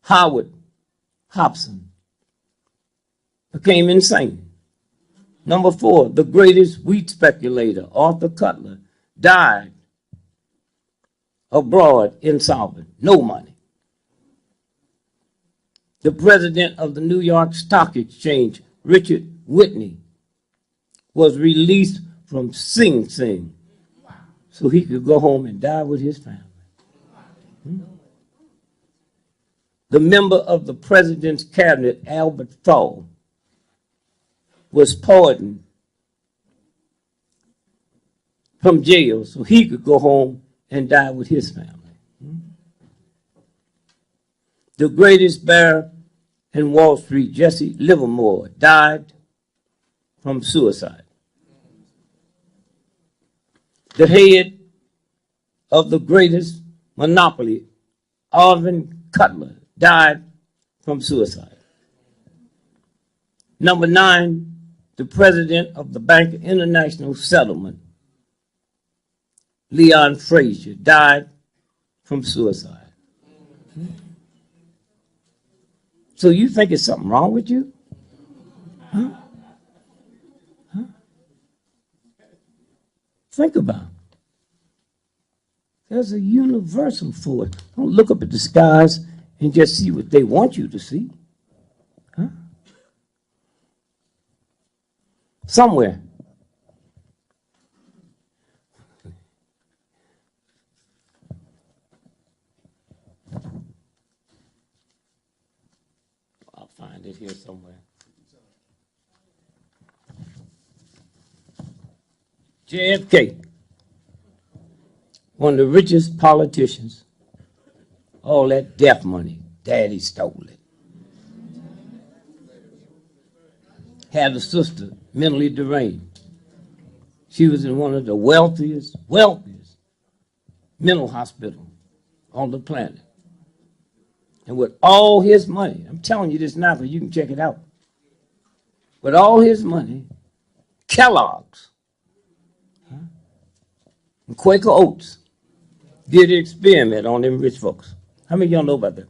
Speaker 9: Howard Hobson, became insane. Number 4, the greatest wheat speculator, Arthur Cutler, died abroad insolvent, no money. The president of the New York Stock Exchange, Richard Whitney, was released from Sing Sing so he could go home and die with his family. The member of the president's cabinet, Albert Fall, was pardoned from jail so he could go home and die with his family. The greatest bear in Wall Street, Jesse Livermore, died from suicide. The head of the greatest monopoly, Alvin Cutler, died from suicide. Number 9, the president of the Bank of International Settlement, Leon Frazier, died from suicide. So you think it's something wrong with you? Huh? Huh? Think about it. There's a universal for it. Don't look up at the skies and just see what they want you to see. Huh? Somewhere. I'll find it here somewhere. JFK, one of the richest politicians. All that death money, Daddy stole it. Had a sister mentally deranged. She was in one of the wealthiest mental hospitals on the planet. And with all his money, I'm telling you this now because you can check it out. With all his money, Kellogg's and Quaker Oats did an experiment on them rich folks. How many of y'all know about that?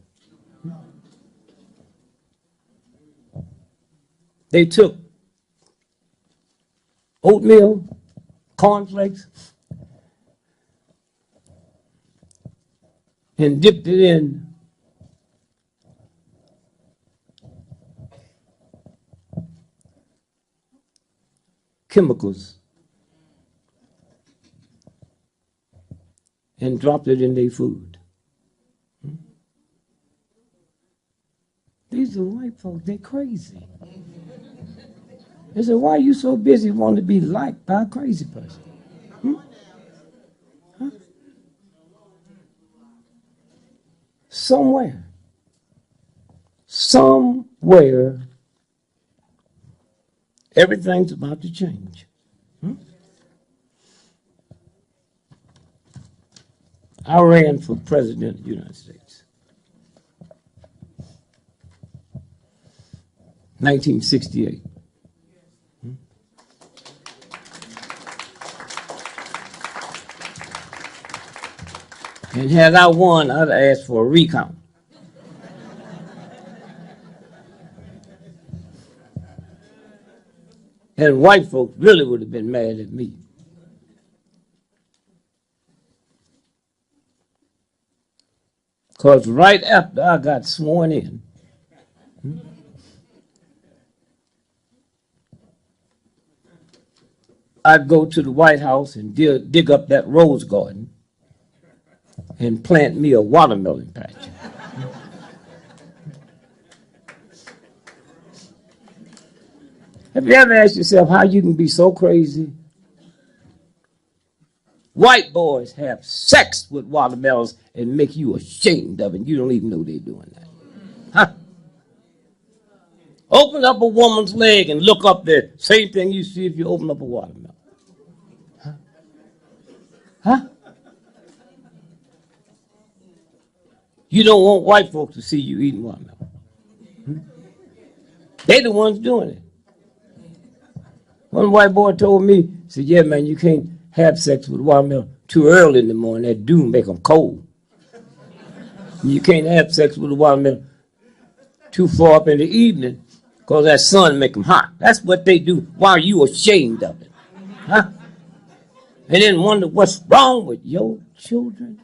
Speaker 9: They took oatmeal, cornflakes, and dipped it in chemicals and dropped it in their food. These are white folks, they're crazy. They said, why are you so busy wanting to be liked by a crazy person? Huh? Somewhere, everything's about to change. I ran for president of the United States. 1968. And had I won, I'd have asked for a recount. And white folks really would have been mad at me. Because right after I got sworn in, I'd go to the White House and dig up that rose garden and plant me a watermelon patch. Have you ever asked yourself how you can be so crazy? White boys have sex with watermelons and make you ashamed of it. You don't even know they're doing that. Huh? Open up a woman's leg and look up there. Same thing you see if you open up a watermelon. Huh? Huh? You don't want white folks to see you eating watermelon. They the ones doing it. One white boy told me, said, yeah, man, you can't have sex with watermelon too early in the morning. That dew make them cold. You can't have sex with a watermelon too far up in the evening because that sun make them hot. That's what they do. Why are you ashamed of it? Huh? And then wonder what's wrong with your children?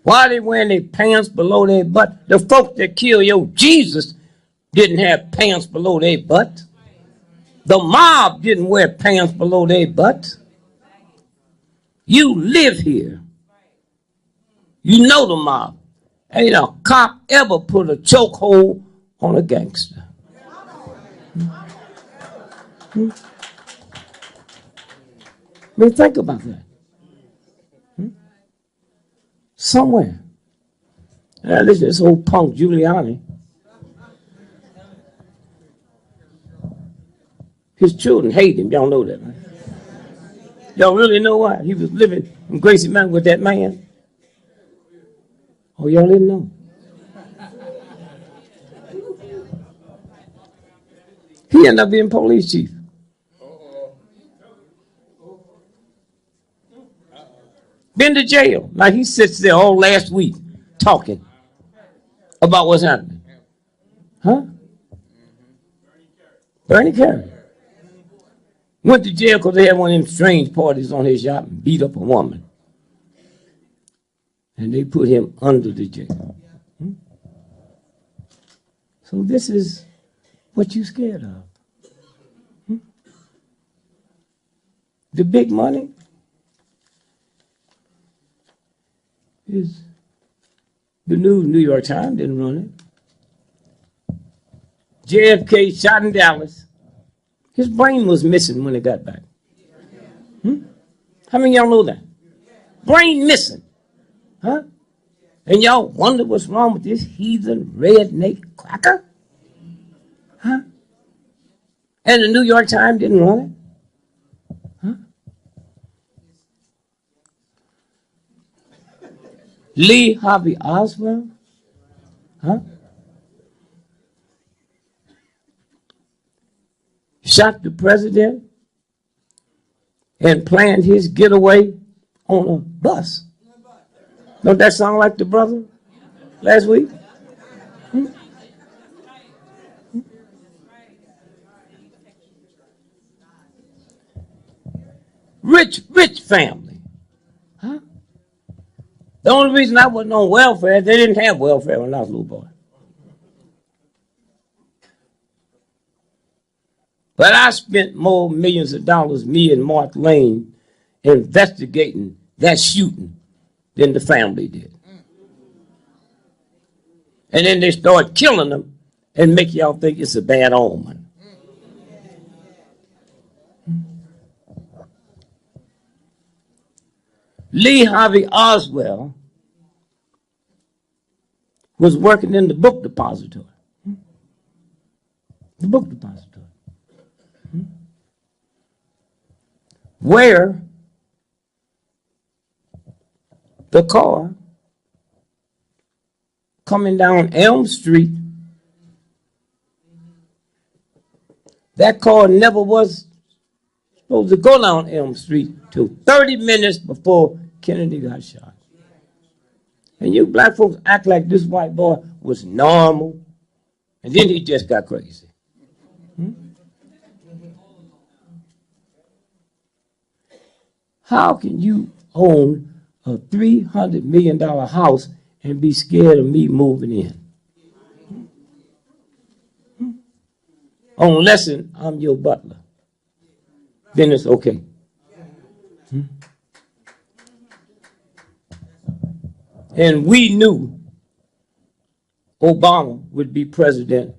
Speaker 9: Why are they wearing their pants below their butt? The folks that killed your Jesus didn't have pants below their butt. The mob didn't wear pants below their butt. You live here. You know the mob. Ain't a cop ever put a chokehold on a gangster. I mean, think about that. Somewhere. Now, listen, this old punk Giuliani, his children hate him. Y'all know that, right? Y'all really know why? He was living in Gracie Mountain with that man. Oh, y'all didn't know? He ended up being police chief. Been to jail. Now he sits there all last week talking about what's happening. Huh? Bernie Carey. Went to jail because they had one of them strange parties on his yacht and beat up a woman. And they put him under the jail. So this is what you scared of. The big money is the New York Times didn't run it. JFK shot in Dallas. His brain was missing when he got back. How many of y'all know that? Brain missing. Huh? And y'all wonder what's wrong with this heathen redneck cracker? Huh? And the New York Times didn't run it? Huh? Lee Harvey Oswald? Huh? Shot the president and planned his getaway on a bus. Don't that sound like the brother last week? Rich family. Huh? The only reason I wasn't on welfare, they didn't have welfare when I was a little boy. But I spent more millions of dollars, me and Mark Lane, investigating that shooting than the family did. And then they start killing them and make y'all think it's a bad omen. Lee Harvey Oswald was working in the book depository. The book depository. Where the car coming down Elm Street, that car never was supposed to go down Elm Street till 30 minutes before Kennedy got shot. And you black folks act like this white boy was normal, and then he just got crazy. How can you own a $300 million house and be scared of me moving in? Unless I'm your butler. Then it's okay. And we knew Obama would be president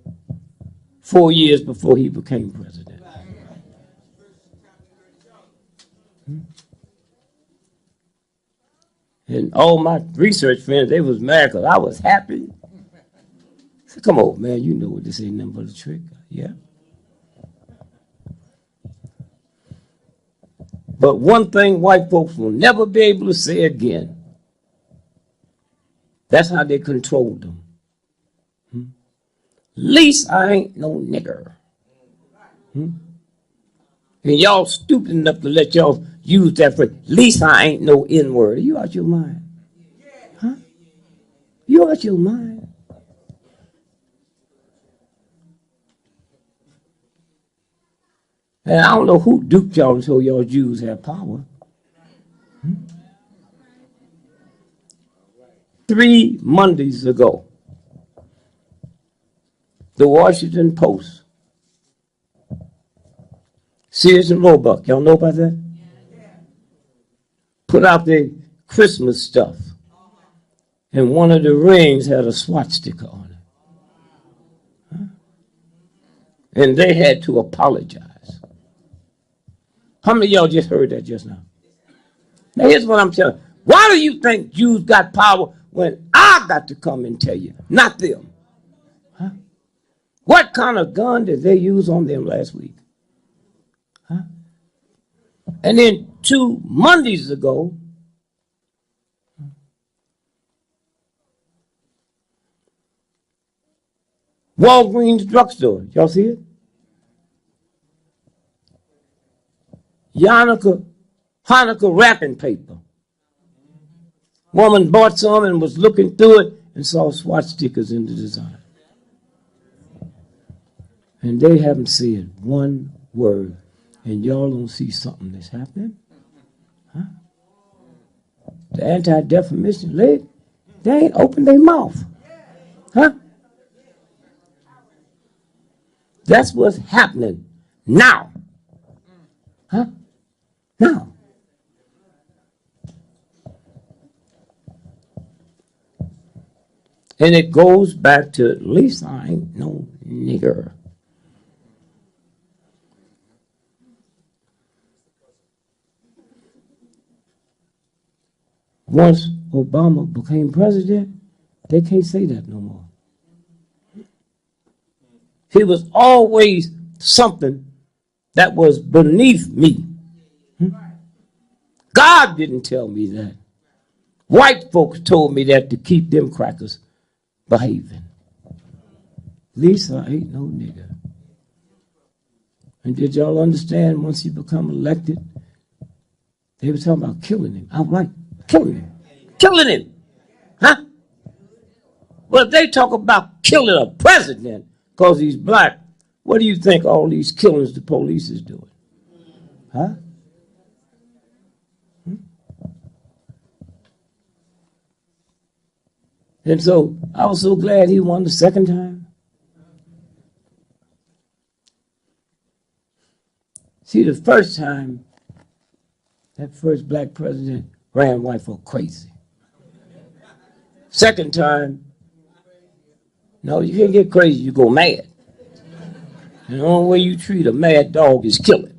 Speaker 9: 4 years before he became president. And all my research friends, they was mad because I was happy. I said, come on, man, you know what this ain't nothing but a trick. Yeah. But one thing white folks will never be able to say again, that's how they controlled them. Least I ain't no nigger. And y'all stupid enough to let y'all use that phrase. Least I ain't no N-word. Are you out your mind? Huh? You out your mind? And I don't know who duped y'all until y'all Jews have power. 3 Mondays ago, the Washington Post, Sears and Roebuck, y'all know about that? Put out their Christmas stuff, and one of the rings had a swastika on it. And they had to apologize. How many of y'all just heard that just now? Now here's what I'm telling you. Why do you think Jews got power when I got to come and tell you, not them? Huh? What kind of gun did they use on them last week? Huh? And then 2 Mondays ago, Walgreens drugstore, y'all see it? Hanukkah wrapping paper. Woman bought some and was looking through it and saw swastikas in the design. and they haven't said one word, and y'all don't see something that's happening? Huh? The Anti-Defamation League, they ain't opened their mouth. Huh? That's what's happening now. Huh? Now. And it goes back to, at least I ain't no nigger. Once Obama became president, they can't say that no more. He was always something that was beneath me. God didn't tell me that. White folks told me that to keep them crackers behaving. Lisa ain't no nigger. And did y'all understand once he become elected, they were talking about killing him. Outright, killing him. Killing him. Huh? Well, if they talk about killing a president because he's black, what do you think all these killings the police is doing? Huh? And so I was so glad he won the second time. See, the first time, that first black president ran white folk crazy. Second time, no, you can't get crazy, you go mad. And the only way you treat a mad dog is kill it.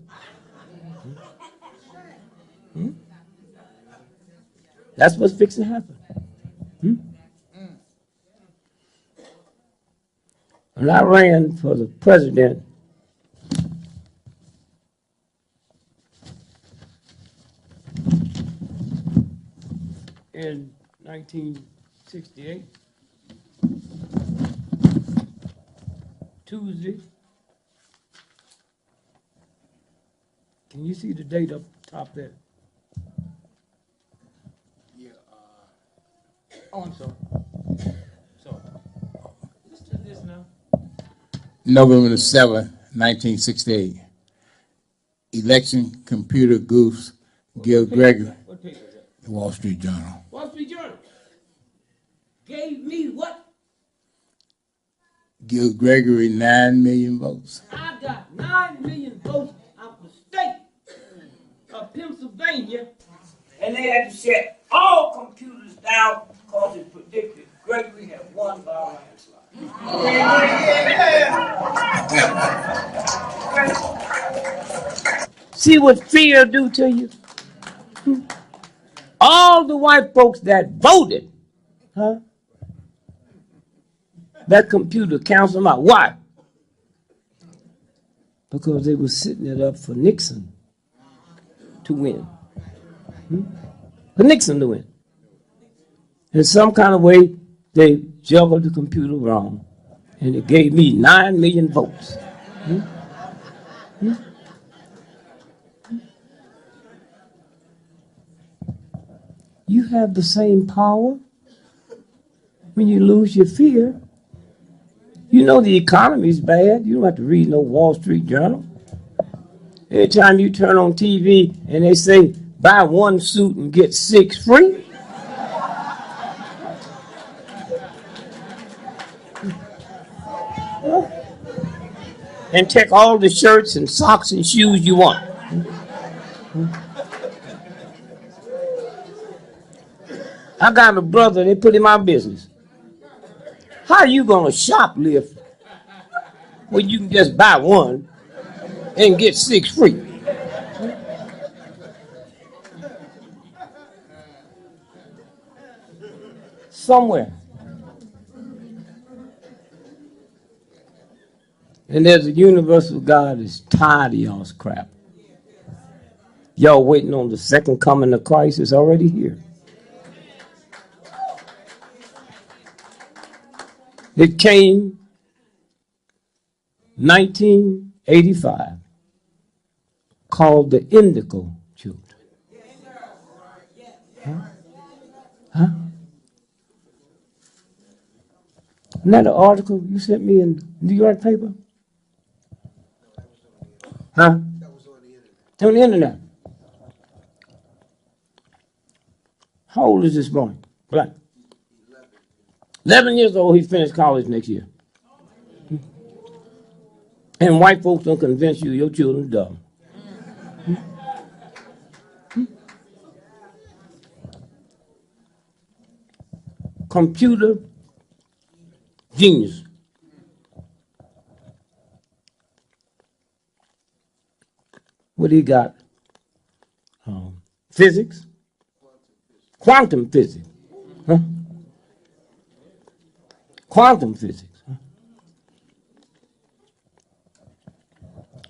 Speaker 9: That's what's fixing to happen. When I ran for the president, in 1968, Tuesday. Can you see the date up top there?
Speaker 1: Yeah.
Speaker 9: Oh, I'm sorry. Sorry. Listen to this now.
Speaker 1: November the 7th, 1968. Election computer goofs Gil Gregory.
Speaker 9: What paper is that?
Speaker 1: The Wall Street Journal.
Speaker 9: Wall Street Journal. Gave me what?
Speaker 1: Gil Gregory 9 million votes.
Speaker 9: I got 9 million votes out the state of Pennsylvania, and they had to shut all computers down because it predicted Gregory had won by a landslide. See what fear do to you? All the white folks that voted, huh? That computer counts them out. Why? Because they were sitting it up for Nixon to win. For Nixon to win. In some kind of way, they juggled the computer wrong, and it gave me 9 million votes. You have the same power when you lose your fear. You know the economy is bad. You don't have to read no Wall Street Journal. Every time you turn on TV and they say, buy one suit and get 6 free. And take all the shirts and socks and shoes you want. I got a brother, they put in my business. How are you going to shoplift when you can just buy one and get 6 free? Somewhere. And there's a universal God that's tired of y'all's crap. Y'all waiting on the second coming of Christ. It's already here. It came 1985, called the Indigo Children. Huh? Isn't that an article you sent me in New York paper? Huh? That was on the internet. On the internet. How old is this boy? Black. 11 years old. He finished college next year. And white folks don't convince you your children's dumb. Computer genius. What he got? Physics? Quantum physics. Huh? Quantum physics. Huh?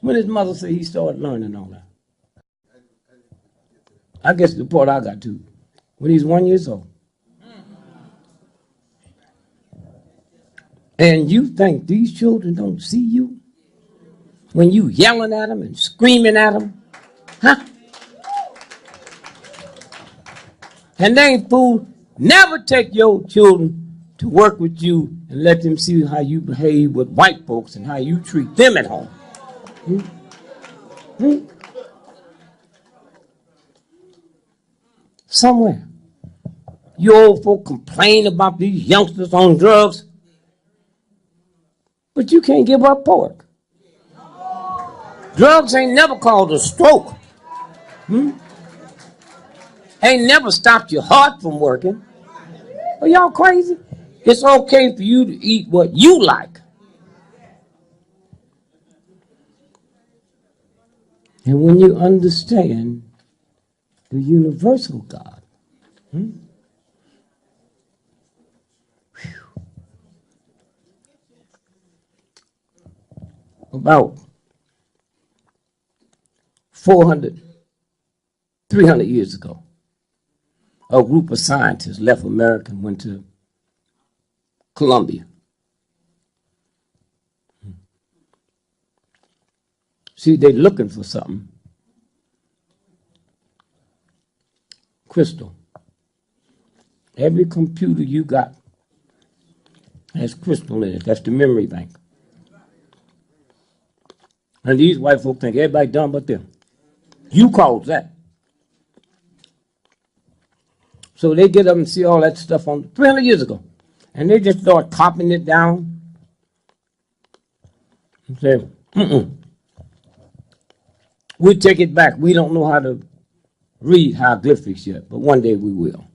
Speaker 9: When his mother said he started learning all that? I guess the part I got to. When he's 1 year old. And you think these children don't see you? When you yelling at them and screaming at them? Huh? And they ain't fool. Never take your children to work with you and let them see how you behave with white folks and how you treat them at home. Hmm? Hmm? Somewhere. You old folk complain about these youngsters on drugs, but you can't give up pork. Drugs ain't never caused a stroke. Hmm? Ain't never stopped your heart from working. Are y'all crazy? It's okay for you to eat what you like. And when you understand the universal God, about 400, 300 years ago, a group of scientists left America and went to Colombia. See, they're looking for something. Crystal. Every computer you got has crystal in it. That's the memory bank. And these white folk think everybody dumb but them. You caused that. So they get up and see all that stuff on 300 years ago. And they just start copying it down. And say, we take it back. We don't know how to read hieroglyphics yet, but one day we will.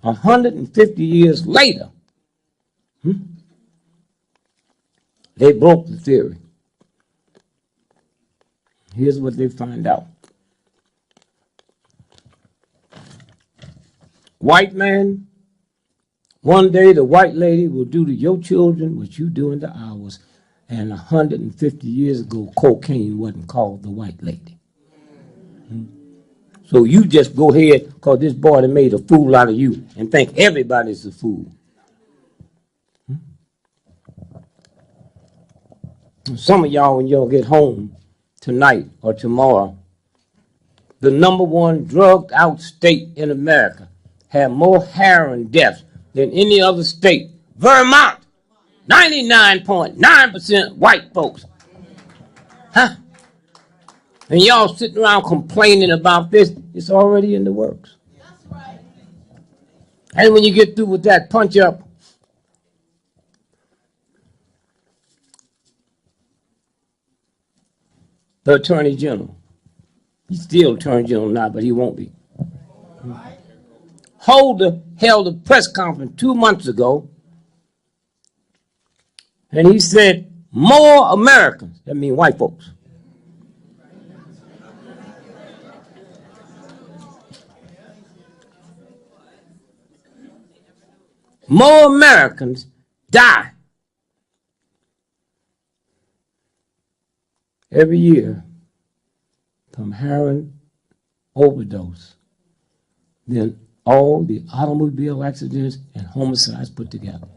Speaker 9: 150 years later, they broke the theory. Here's what they find out. White man, one day the white lady will do to your children what you do to ours. And 150 years ago, cocaine wasn't called the white lady. So you just go ahead, because this boy that made a fool out of you, and think everybody's a fool. Some of y'all, when y'all get home tonight or tomorrow, the number 1 drugged out state in America had more heroin deaths than any other state. Vermont, 99.9% white folks. Huh? And y'all sitting around complaining about this, it's already in the works. That's right. And when you get through with that punch up, the Attorney General, he's still Attorney General now, but he won't be. Holder held a press conference 2 months ago, and he said, more Americans, that means white folks, more Americans die every year from heroin overdose than all the automobile accidents and homicides put together.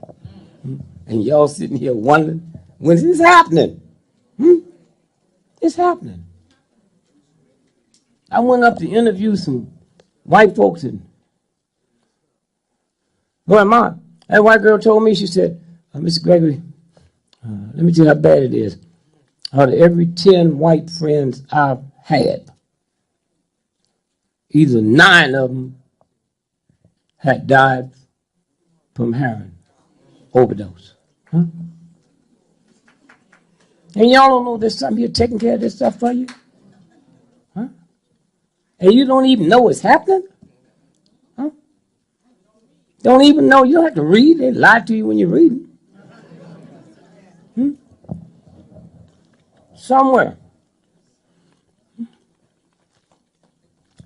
Speaker 9: And y'all sitting here wondering, when is this happening? It's happening. I went up to interview some white folks in Vermont. That white girl told me, she said, Mr. Gregory, let me tell you how bad it is. out of every 10 white friends I've had, either 9 of them had died from heroin overdose. Huh? And y'all don't know there's something here taking care of this stuff for you? Huh? And you don't even know it's happening? Huh? Don't even know. You don't have to read. They lie to you when you're reading. Somewhere.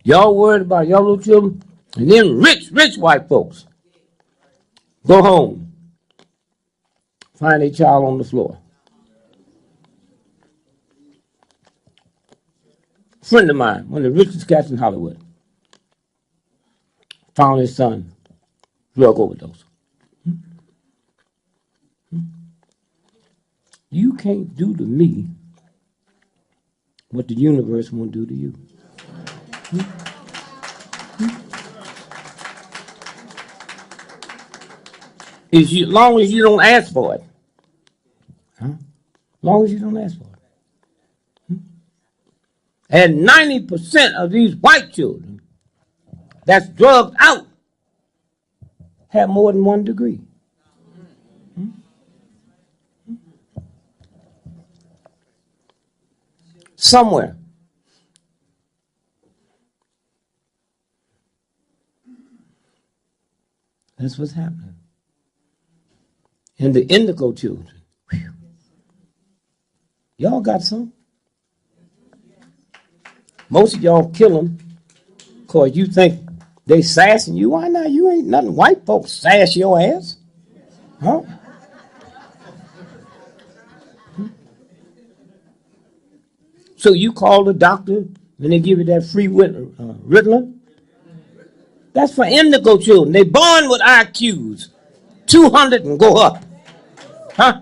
Speaker 9: Y'all worried about y'all little children, and then rich white folks go home, find a child on the floor. A friend of mine, one of the richest cats in Hollywood, found his son drug overdose. You can't do to me what the universe won't do to you. As long as you don't ask for it. Huh? As long as you don't ask for it. And 90% of these white children that's drugged out have more than 1 degree. Somewhere. That's what's happening. And the indigo children, whew, y'all got some. Most of y'all kill them because you think they sassing you. Why not? You ain't nothing. White folks sass your ass. Huh? So you call the doctor and they give you that free Ritalin? That's for indigo children. They born with IQs, 200 and go up. Huh?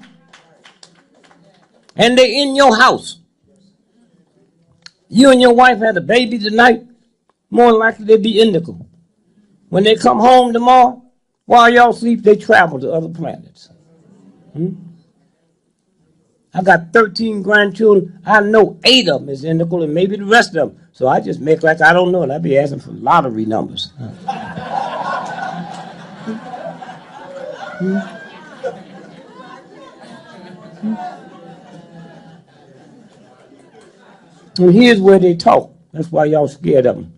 Speaker 9: And they in your house. You and your wife had a baby tonight, more than likely they be indigo. When they come home tomorrow, while y'all sleep, they travel to other planets. I got 13 grandchildren. I know 8 of them is indigo and maybe the rest of them. So I just make like I don't know it. I be asking for lottery numbers. And here's where they talk. That's why y'all scared of them.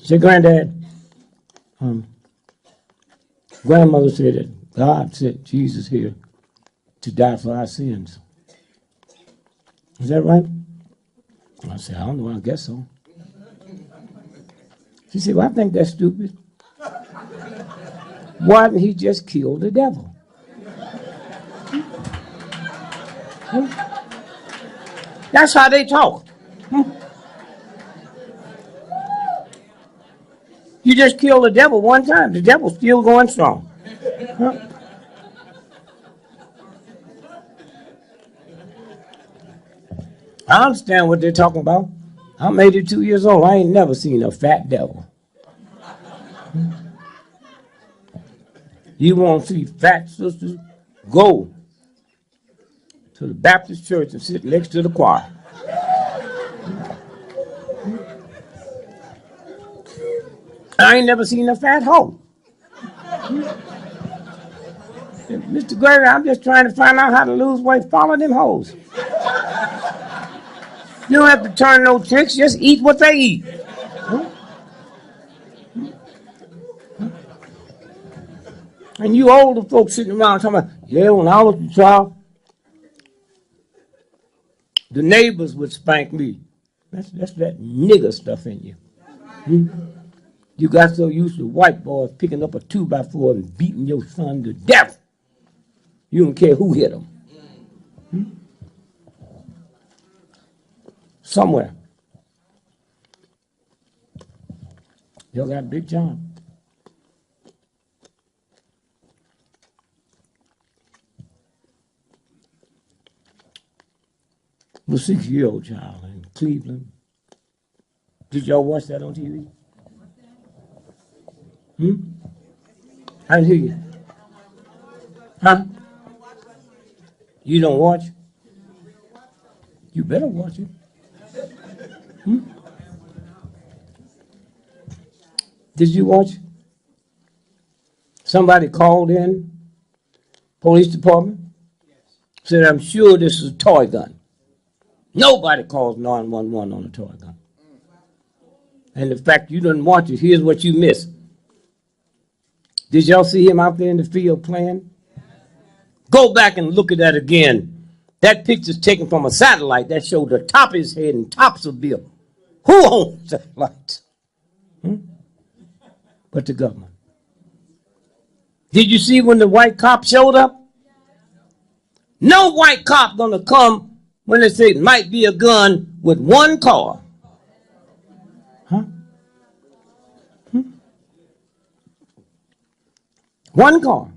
Speaker 9: Say, Granddad, grandmother said that God sent Jesus here to die for our sins. Is that right? I said, I don't know, I guess so. She said, well, I think that's stupid. Why didn't he just kill the devil? That's how they talk. You just kill the devil one time. The devil's still going strong. I understand what they're talking about. I'm 82 years old. I ain't never seen a fat devil. You want to see fat sisters? Go to the Baptist church and sit next to the choir. I ain't never seen a fat hoe. Mr. Gargory, I'm just trying to find out how to lose weight. Follow them hoes. You don't have to turn no tricks. Just eat what they eat. And you older folks sitting around talking about, yeah, when I was a child, the neighbors would spank me. That's that nigger stuff in you. You got so used to white boys picking up a 2x4 and beating your son to death. You don't care who hit him. Somewhere. Y'all got a big job. The 6-year-old child in Cleveland. Did y'all watch that on TV? I didn't hear you. Huh? You don't watch? You better watch it. Hmm? Did you watch it? Somebody called in, police department, said, I'm sure this is a toy gun. Nobody calls 911 on a toy gun. And the fact you didn't watch it, here's what you missed. Did y'all see him out there in the field playing? Go back and look at that again. That picture's taken from a satellite that showed the top of his head and tops of Bill. Who owns satellites? But the government. Did you see when the white cop showed up? No white cop gonna come when they say it might be a gun with one car. Huh? One car.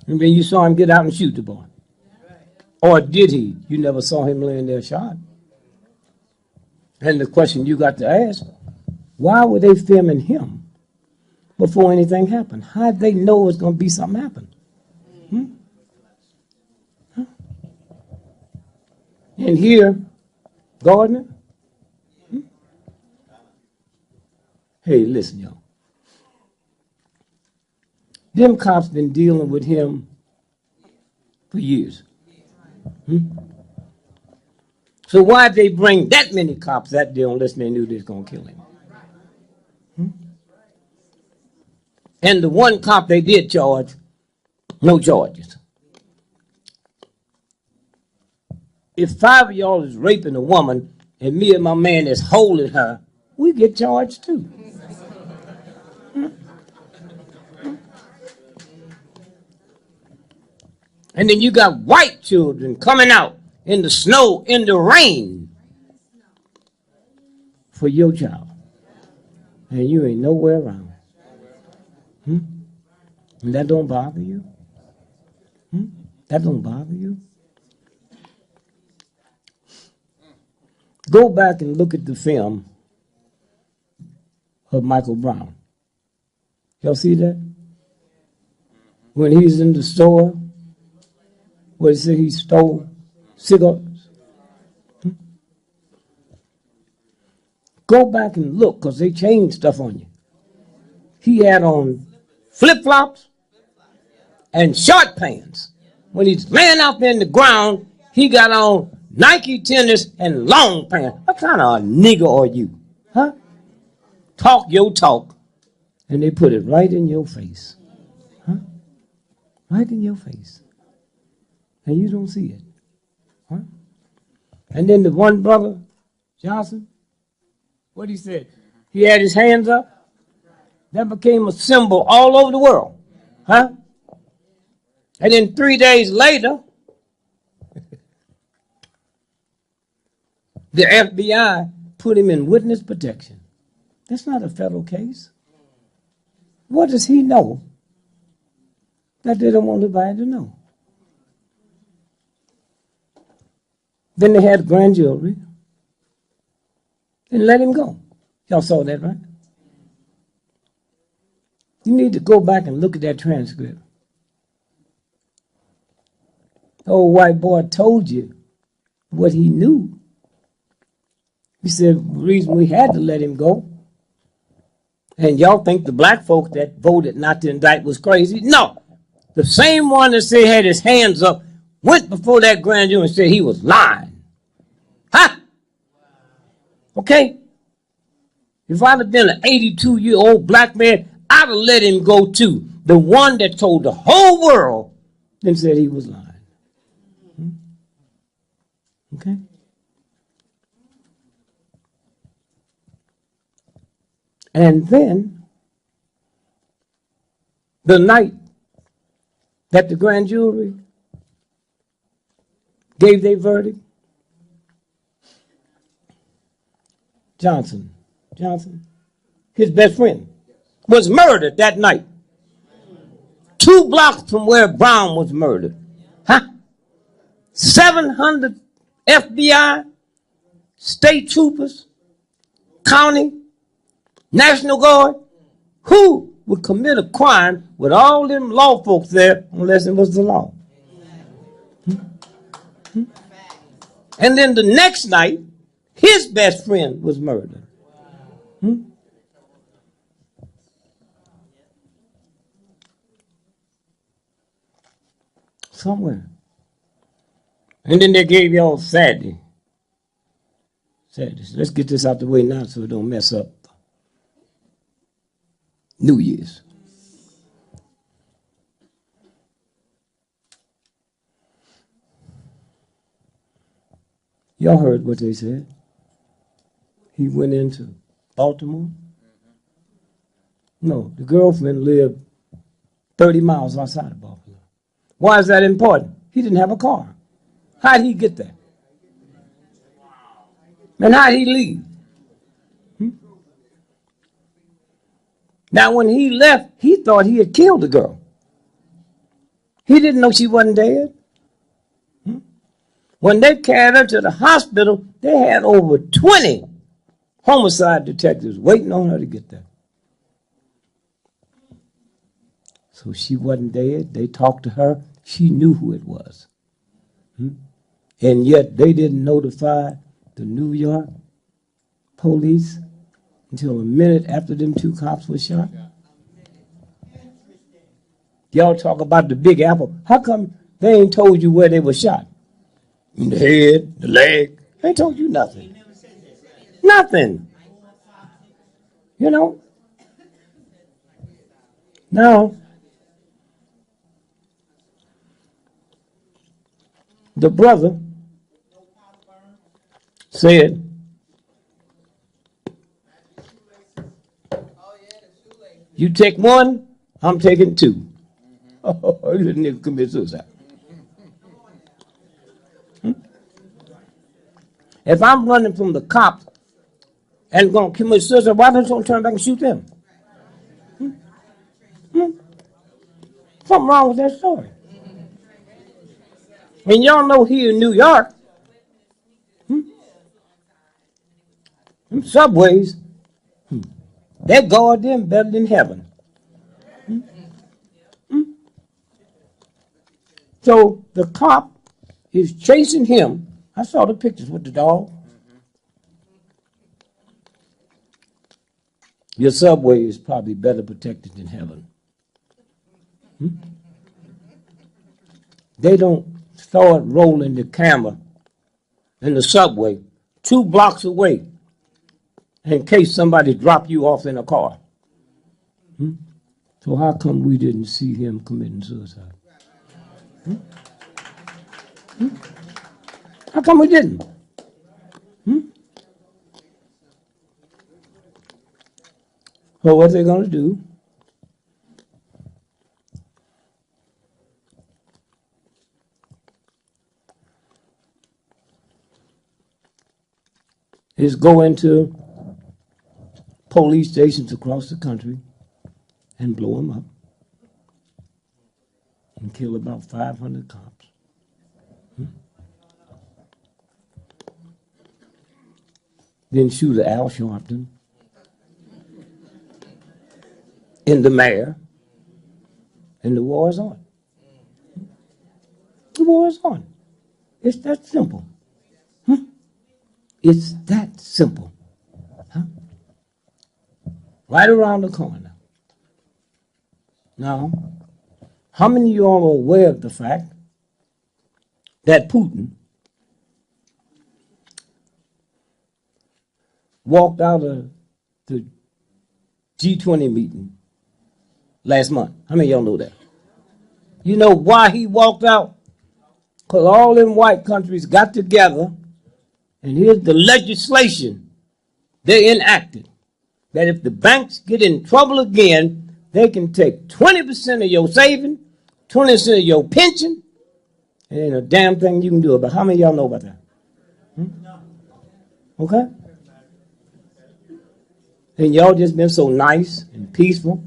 Speaker 9: And then you saw him get out and shoot the boy. Or did he? You never saw him laying there shot. And the question you got to ask, why were they filming him before anything happened? How did they know it was going to be something happen? Huh? And here, Gardner. Hey, listen, y'all. Them cops been dealing with him for years. So why'd they bring that many cops that day unless they knew they was going to kill him? And the one cop they did charge, no charges. If 5 of y'all is raping a woman and me and my man is holding her, we get charged too. And then you got white children coming out in the snow, in the rain for your child. And you ain't nowhere around. And that don't bother you? That don't bother you? Go back and look at the film of Michael Brown. Y'all see that? When he's in the store, where he said he stole cigarettes. Go back and look, because they changed stuff on you. He had on flip-flops and short pants. When he's laying out there in the ground, he got on Nike tennis and long pants. What kind of a nigger are you? Huh? Talk your talk, and they put it right in your face. Huh? Right in your face. And you don't see it. Huh? And then the one brother, Johnson, what he said? He had his hands up. That became a symbol all over the world. Huh? And then 3 days later, the FBI put him in witness protection. That's not a federal case. What does he know that they don't want anybody to know? Then they had grand jury and let him go. Y'all saw that, right? You need to go back and look at that transcript. The old white boy told you what he knew. He said the reason we had to let him go, and y'all think the black folk that voted not to indict was crazy? No. The same one that said had his hands up went before that grand jury and said he was lying. Huh? Okay? If I'd have been an 82-year-old black man, I'd have let him go too. The one that told the whole world and said he was lying. Okay? And then, the night that the grand jury gave their verdict, Johnson, his best friend, was murdered that night. 2 blocks from where Brown was murdered. Huh? 700 FBI, state troopers, county, National Guard. Who would commit a crime with all them law folks there unless it was the law? And then the next night, his best friend was murdered. Somewhere. And then they gave y'all Saturday. Let's get this out the way now so it don't mess up New Year's. Y'all heard what they said. He went into Baltimore. No, the girlfriend lived 30 miles outside of Baltimore. Why is that important? He didn't have a car. How did he get there? And how did he leave? Now, when he left, he thought he had killed the girl. He didn't know she wasn't dead. When they carried her to the hospital, they had over 20 homicide detectives waiting on her to get there. So she wasn't dead. They talked to her. She knew who it was. And yet they didn't notify the New York police until a minute after them two cops were shot. Y'all talk about the Big Apple. How come they ain't told you where they were shot? In the head, the leg. They ain't told you nothing. Nothing. You know? Now, the brother said, you take one, I'm taking two. Oh, you didn't commit suicide. If I'm running from the cops and going to commit suicide, why don't you turn back and shoot them? Something wrong with that story. And y'all know here in New York, them subways, they guard them better than heaven. So the cop is chasing him. I saw the pictures with the dog. Your subway is probably better protected than heaven. They don't start rolling the camera in the subway 2 blocks away in case somebody drop you off in a car. So how come we didn't see him committing suicide? How come we didn't? So what they're going to do is go into police stations across the country and blow them up and kill about 500 cops. Then shoot at Al Sharpton and the mayor, and the war is on. The war is on. It's that simple. It's that simple. Right around the corner. Now, how many of you all are aware of the fact that Putin walked out of the G20 meeting last month? How many of y'all know that? You know why he walked out? Because all them white countries got together, and here's the legislation they enacted, that if the banks get in trouble again, they can take 20% of your saving, 20% of your pension, and ain't a damn thing you can do about it. How many of y'all know about that? Okay? And y'all just been so nice and peaceful.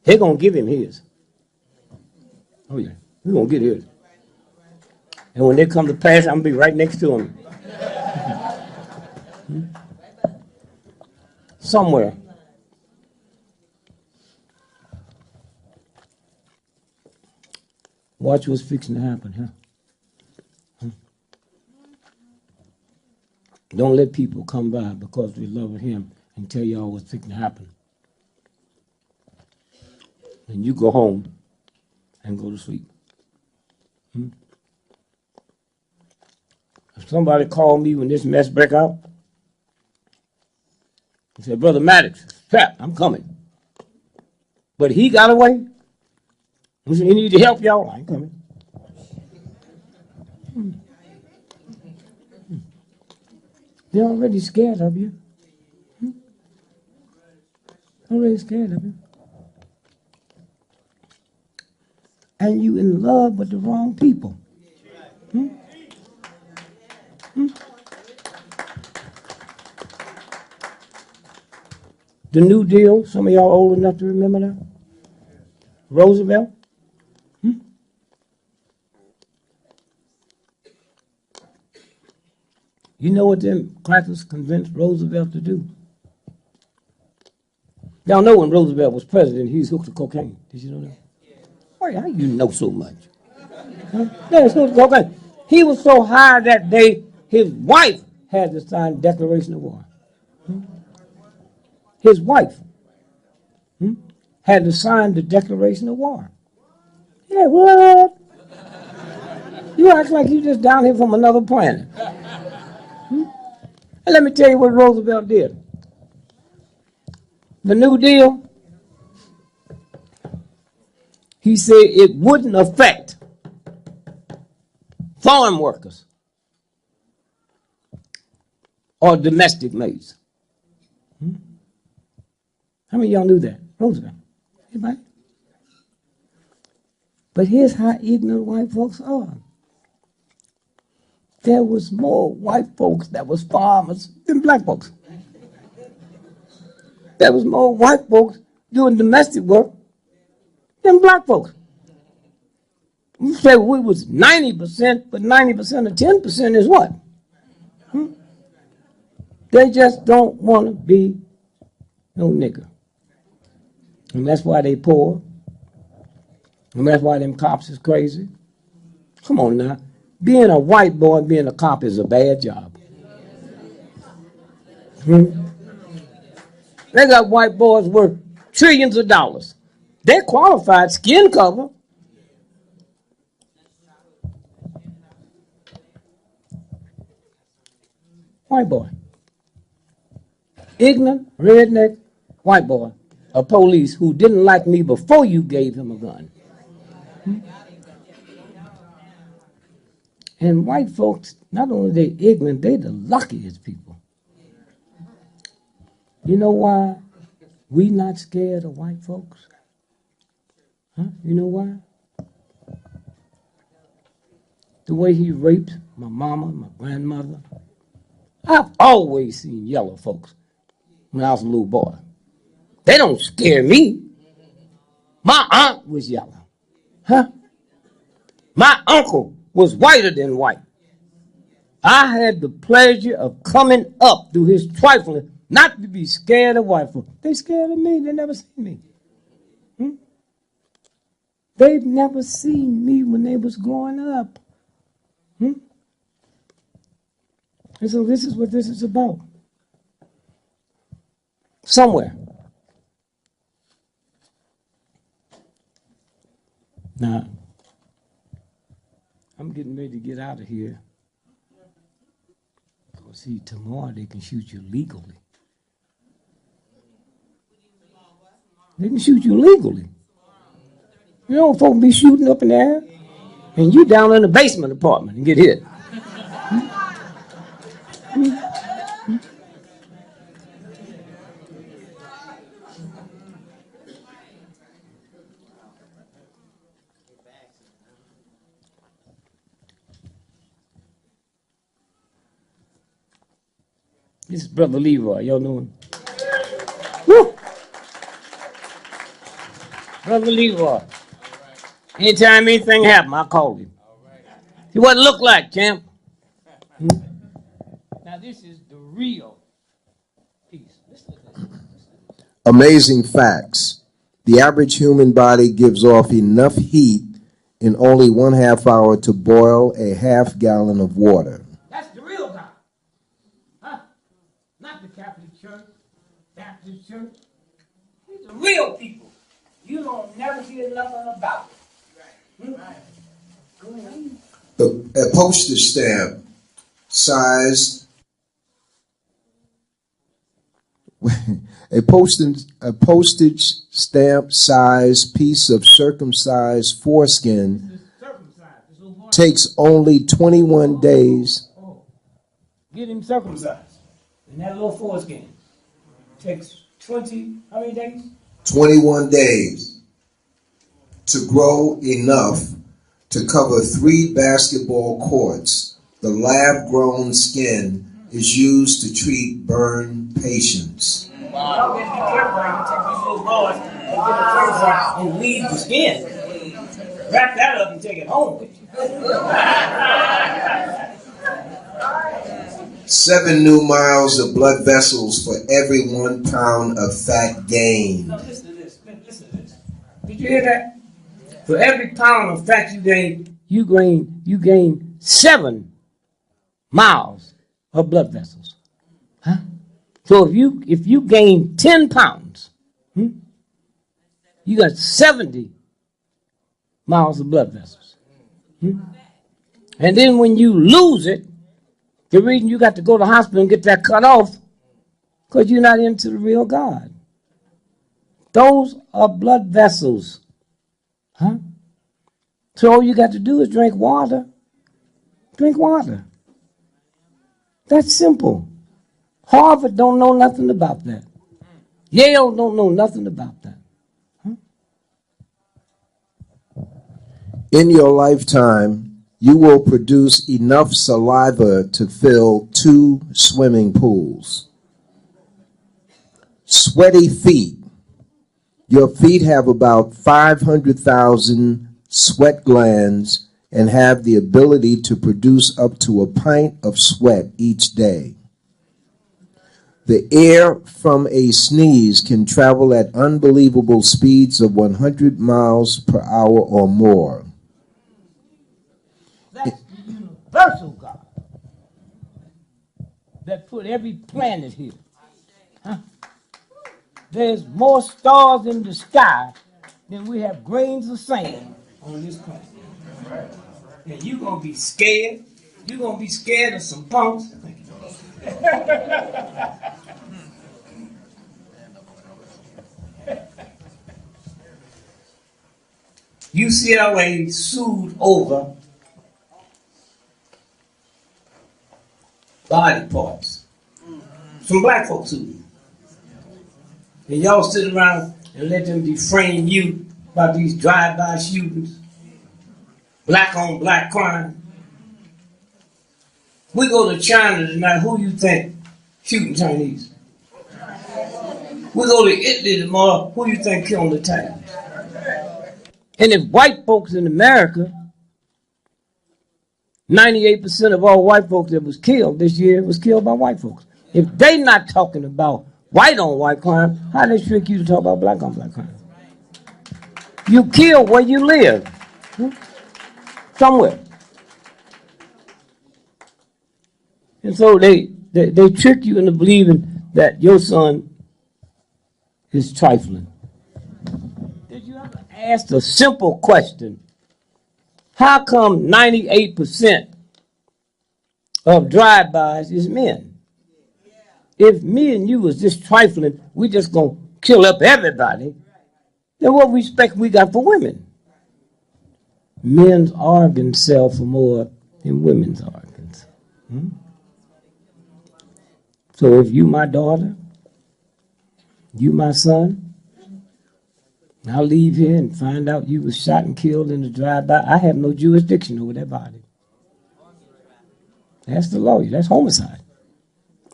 Speaker 9: They're going to give him his. Oh, yeah. We're going to get his. And when they come to pass, I'm going to be right next to him. Somewhere. Watch what's fixing to happen, huh? Don't let people come by because they love him and tell y'all what's going to happen. And you go home and go to sleep. If somebody called me when this mess break out, he said, Brother Maddox, crap, I'm coming. But he got away. He said, he need to help y'all. I ain't coming. They're already scared of you. Already scared of you. And you in love with the wrong people. The New Deal, some of y'all old enough to remember that? Roosevelt? You know what them crackers convinced Roosevelt to do? Y'all know when Roosevelt was president, he was hooked to cocaine. Did you know that? Why, how you know so much? Huh? Yeah, he was hooked to cocaine. He was so high that day, his wife had to sign Declaration of War. His wife had to sign the Declaration of War. Yeah, what? You act like you just down here from another planet. And let me tell you what Roosevelt did. The New Deal, he said it wouldn't affect farm workers or domestic maids. How many of y'all knew that? Roosevelt. Anybody? But here's how ignorant white folks are. There was more white folks that was farmers than black folks. There was more white folks doing domestic work than black folks. You say we was 90%, but 90% of 10% is what? They just don't want to be no nigger. And that's why they poor. And that's why them cops is crazy. Come on now. Being a white boy, being a cop is a bad job. They got white boys worth trillions of dollars. They're qualified skin cover. White boy. Ignorant, redneck, white boy. A police who didn't like me before you gave him a gun. And white folks, not only they ignorant, they the luckiest people. You know why we not scared of white folks? Huh? You know why? The way he raped my mama, my grandmother. I've always seen yellow folks when I was a little boy. They don't scare me. My aunt was yellow. Huh? My uncle was whiter than white. I had the pleasure of coming up through his trifling, not to be scared of white folks. They scared of me. They never seen me. They've never seen me when they was growing up. And so this is what this is about. Somewhere. Now, I'm getting ready to get out of here. Because, see, tomorrow they can shoot you legally. They can shoot you legally. You know, folks be shooting up in the air, and you down in the basement apartment and get hit. This is Brother Leroy. Y'all know him? Woo! Brother Leroy. Anytime anything happen, I call him. See what it look like, champ? Now this is the real piece.
Speaker 10: Amazing facts. The average human body gives off enough heat in only 1/2 hour to boil a 1/2 gallon of water.
Speaker 9: That's the real guy. Baptist church. These are real people. You don't never hear nothing about it.
Speaker 10: A postage stamp size, a postage stamp size piece of circumcised foreskin takes only 21 days.
Speaker 9: Get him circumcised. And that little foreskin takes 20, how many days?
Speaker 10: 21 days to grow enough to cover 3 basketball courts. The lab-grown skin is used to treat burn patients.
Speaker 9: Wow. Y'all better be careful. You take these little boys and get them circumcised and leave the skin. Wrap that up and take it home with you.
Speaker 10: 7 new miles of blood vessels for every 1 pound of fat gained.
Speaker 9: Now listen to this. Listen to this. Did you hear that? For every pound of fat you gain, you gain 7 miles of blood vessels. Huh? So if you gain 10 pounds, you got 70 miles of blood vessels. And then when you lose it, the reason you got to go to the hospital and get that cut off, because you're not into the real God. Those are blood vessels. Huh? So all you got to do is drink water. Drink water. That's simple. Harvard don't know nothing about that. Yale don't know nothing about that.
Speaker 10: In your lifetime, you will produce enough saliva to fill 2 swimming pools. Sweaty feet. Your feet have about 500,000 sweat glands and have the ability to produce up to a pint of sweat each day. The air from a sneeze can travel at unbelievable speeds of 100 miles per hour or more.
Speaker 9: That's the universal God that put every planet here. Huh? There's more stars in the sky than we have grains of sand on this planet. And you're going to be scared. You're going to be scared of some punks. UCLA sued over body parts. Some black folks sued. And y'all sit around and let them deframe you about these drive-by shootings, black on black crime. We go to China tonight, who you think shooting Chinese? We go to Italy tomorrow, who you think killing the Italians? And if white folks in America, 98% of all white folks that was killed this year was killed by white folks. If they not talking about white on white crime, how they trick you to talk about black on black crime? You kill where you live. Somewhere. And so they trick you into believing that your son is trifling. Did you ever ask a simple question? How come 98% of drive-bys is men? If me and you was just trifling, we just gonna kill up everybody, then what respect we got for women? Men's organs sell for more than women's organs. So if you my daughter, you my son, I'll leave here and find out you was shot and killed in the drive-by, I have no jurisdiction over that body. That's the lawyer. That's homicide.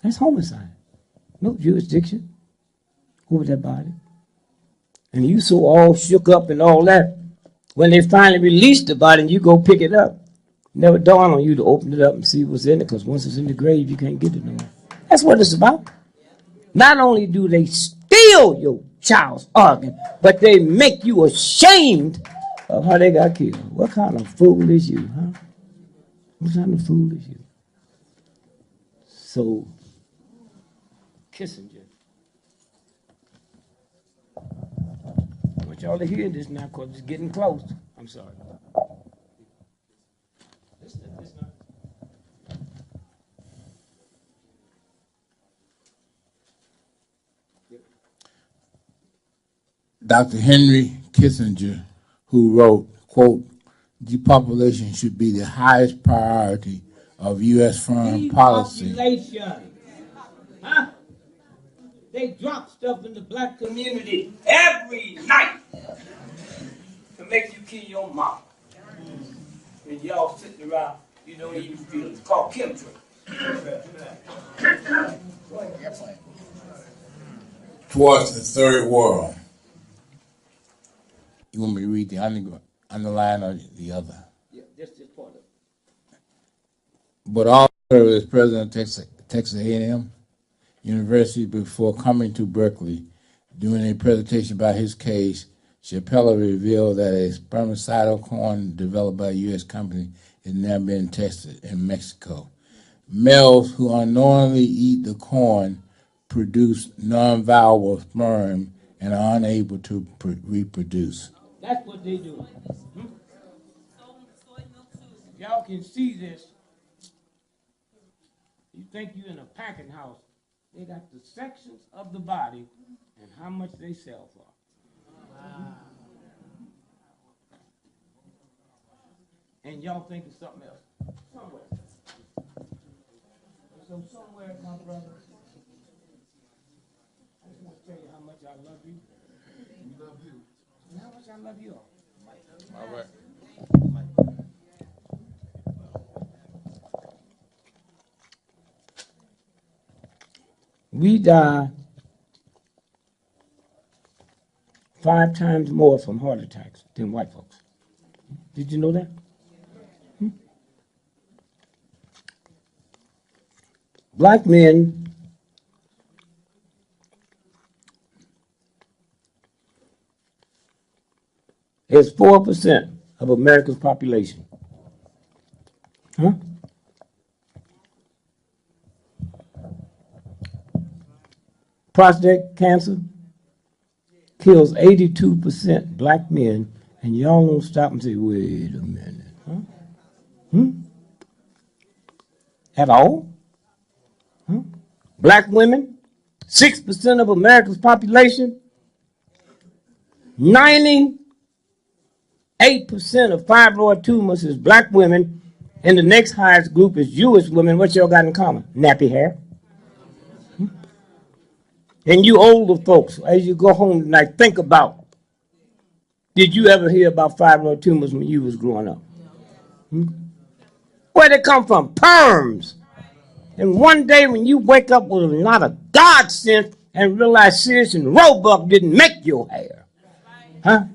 Speaker 9: That's homicide. No jurisdiction over that body. And you so all shook up and all that, when they finally release the body and you go pick it up, never dawned on you to open it up and see what's in it, because once it's in the grave, you can't get it no more. That's what it's about. Not only do they steal your child's organ, but they make you ashamed of how they got killed. What kind of fool is you, huh? What kind of fool is you? So, Kissinger want y'all to hear this now because it's getting close. I'm sorry.
Speaker 1: Dr. Henry Kissinger, who wrote, quote, depopulation should be the highest priority of U.S. foreign policy.
Speaker 9: Depopulation. Huh? They drop stuff in the black community every night to make you kill your mama. And y'all sitting around, you don't even feel it. It's called chemtrail.
Speaker 1: Towards the third world. You want me to read the underline or the other?
Speaker 9: Yeah, just this part of it.
Speaker 1: But also as president of Texas A&M University before coming to Berkeley, during a presentation about his case, Chappelle revealed that a spermicidal corn developed by a U.S. company is now being tested in Mexico. Males who unknowingly eat the corn produce non-viable sperm and are unable to reproduce.
Speaker 9: That's what they do. Y'all can see this. You think you're in a packing house. They got the sections of the body and how much they sell for. Wow. And y'all think it's something else. Somewhere. So somewhere, my brother, I just want to tell you how much I love you. You love you. And how much I love you all.
Speaker 1: All right.
Speaker 9: We die 5 times more from heart attacks than white folks. Did you know that? Black men is 4% of America's population. Huh? Prostate cancer kills 82% black men, and y'all don't stop and say, wait a minute. Huh? At all? Huh? Black women, 6% of America's population, 98% of fibroid tumors is black women, and the next highest group is Jewish women. What y'all got in common? Nappy hair. And you older folks, as you go home tonight, think about, did you ever hear about fibroid tumors when you was growing up? Where'd they come from? Perms. And one day when you wake up with a lot of God sense and realize Sears and Roebuck didn't make your hair. Huh?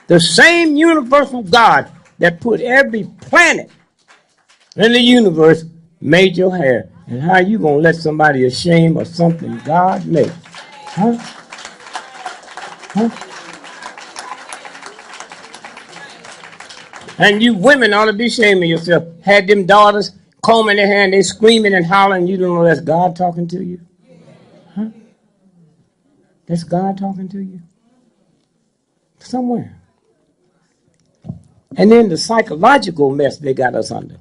Speaker 9: The same universal God that put every planet in the universe made your hair. And how you gonna let somebody ashamed of something God made? Huh? Huh? And you women ought to be ashamed of yourself. Had them daughters combing their hair and they screaming and hollering, you don't know that's God talking to you? Huh? That's God talking to you? Somewhere. And then the psychological mess they got us under.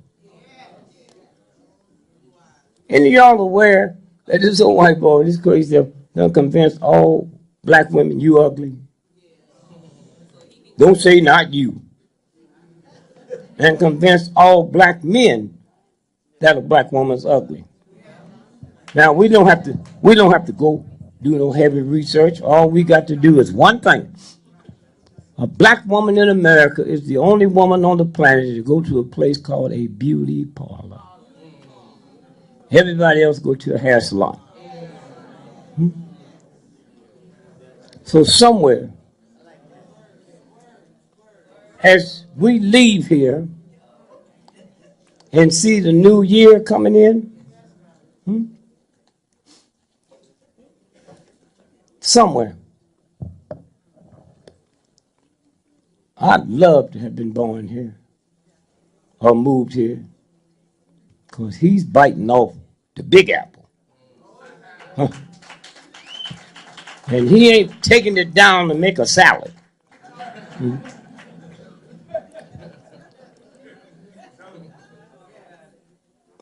Speaker 9: And y'all aware that this old white boy, this crazy, done convinced all black women you ugly? Don't say not you. And convinced all black men that a black woman's ugly. Now we don't have to go do no heavy research. All we got to do is one thing. A black woman in America is the only woman on the planet to go to a place called a beauty parlor. Everybody else go to a hair salon. So somewhere, as we leave here and see the new year coming in, somewhere, I'd love to have been born here or moved here because he's biting off the big apple. Huh. And he ain't taking it down to make a salad.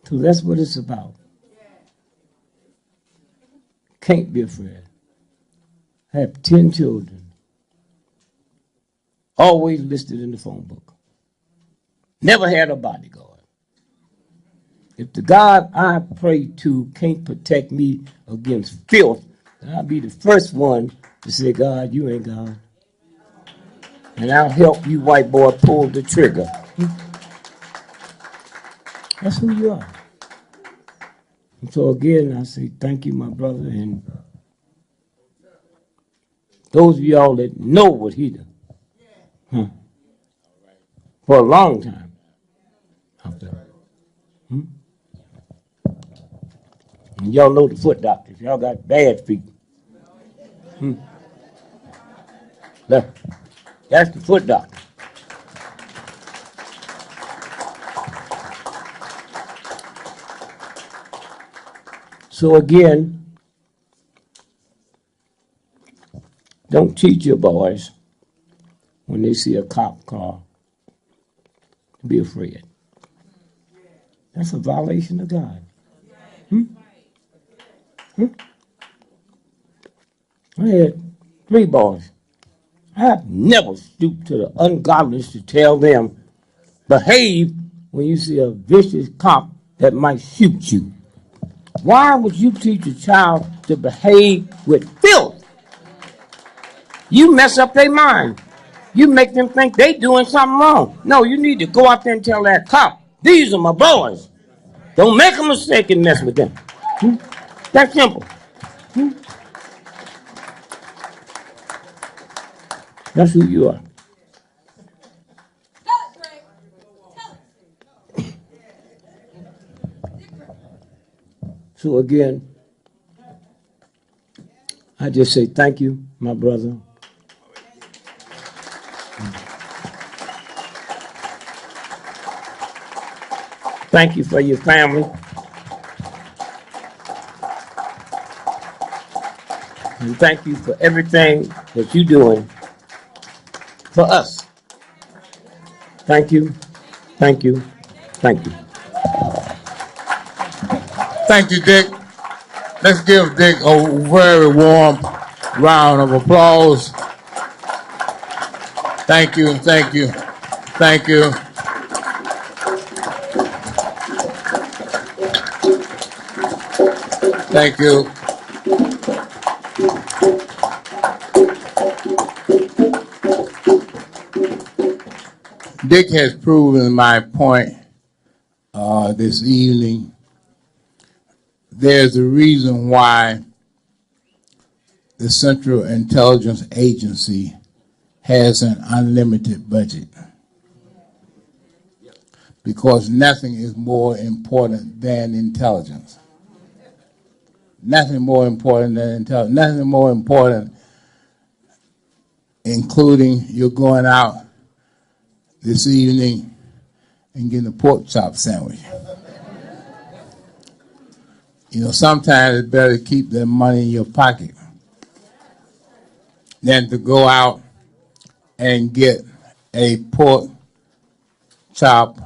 Speaker 9: So that's what it's about. Can't be afraid. I have 10 children, always listed in the phone book. Never had a bodyguard. If the God I pray to can't protect me against filth, then I'll be the first one to say, God, you ain't God. And I'll help you, white boy, pull the trigger. That's who you are. And so again, I say thank you, my brother, and those of y'all that know what he done for a long time out there. And y'all know the foot doctors. Y'all got bad feet. That's the foot doctor. So again, don't teach your boys when they see a cop car to be afraid. That's a violation of God. I had 3 boys. I've never stooped to the ungodliness to tell them, behave when you see a vicious cop that might shoot you. Why would you teach a child to behave with filth? You mess up their mind. You make them think they doing something wrong. No, you need to go out there and tell that cop, these are my boys. Don't make a mistake and mess with them. That's simple. That's who you are. So again, I just say thank you, my brother. Thank you for your family. And thank you for everything that you're doing for us. Thank you, thank you, thank you.
Speaker 1: Thank you, Dick. Let's give Dick a very warm round of applause. Thank you, thank you, thank you. Thank you. Dick has proven my point this evening. There's a reason why the Central Intelligence Agency has an unlimited budget. Because nothing is more important than intelligence. Nothing more important than intelligence. Nothing more important, including you're going out this evening and getting a pork chop sandwich. You know, sometimes it's better to keep that money in your pocket than to go out and get a pork chop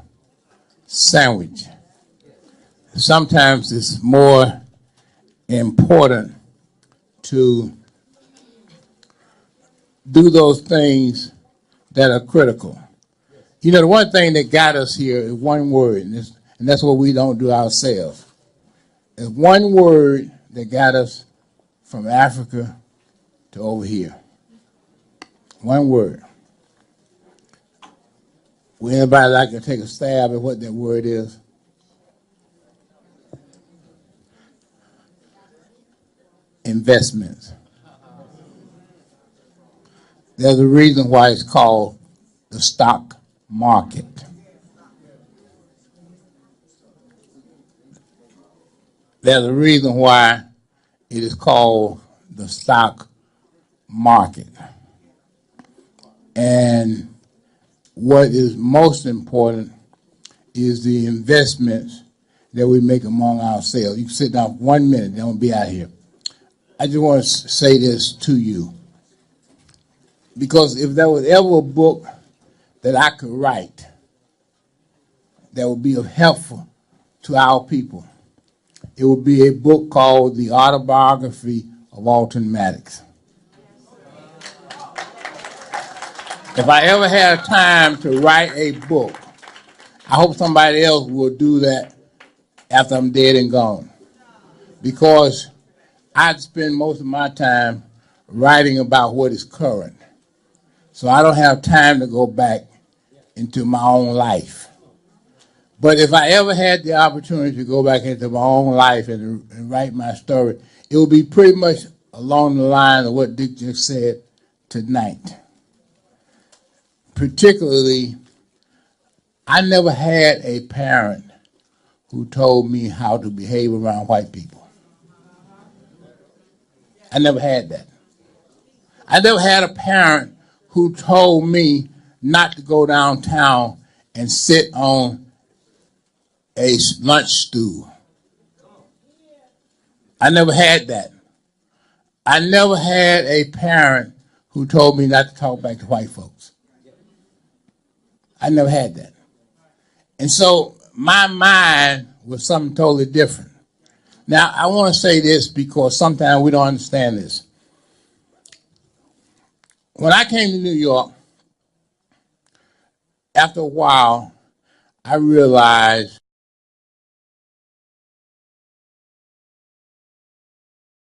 Speaker 1: sandwich. Sometimes it's more important to do those things that are critical. You know, the one thing that got us here is one word, and that's what we don't do ourselves. It's one word that got us from Africa to over here. One word. Would anybody like to take a stab at what that word is? Investments. There's a reason why it's called the stock market. There's a reason why it is called the stock market. And what is most important is the investments that we make among ourselves. You can sit down 1 minute, then we'll be out of here. I just want to say this to you. Because if there was ever a book that I could write that would be helpful to our people, it would be a book called The Autobiography of Alton Maddox. If I ever had time to write a book, I hope somebody else will do that after I'm dead and gone. Because I'd spend most of my time writing about what is current. So I don't have time to go back into my own life. But if I ever had the opportunity to go back into my own life and write my story, it would be pretty much along the line of what Dick just said tonight. Particularly, I never had a parent who told me how to behave around white people. I never had that. I never had a parent who told me not to go downtown and sit on a lunch stool. I never had that. I never had a parent who told me not to talk back to white folks. I never had that. And so my mind was something totally different. Now, I want to say this because sometimes we don't understand this. When I came to New York, after a while, I realized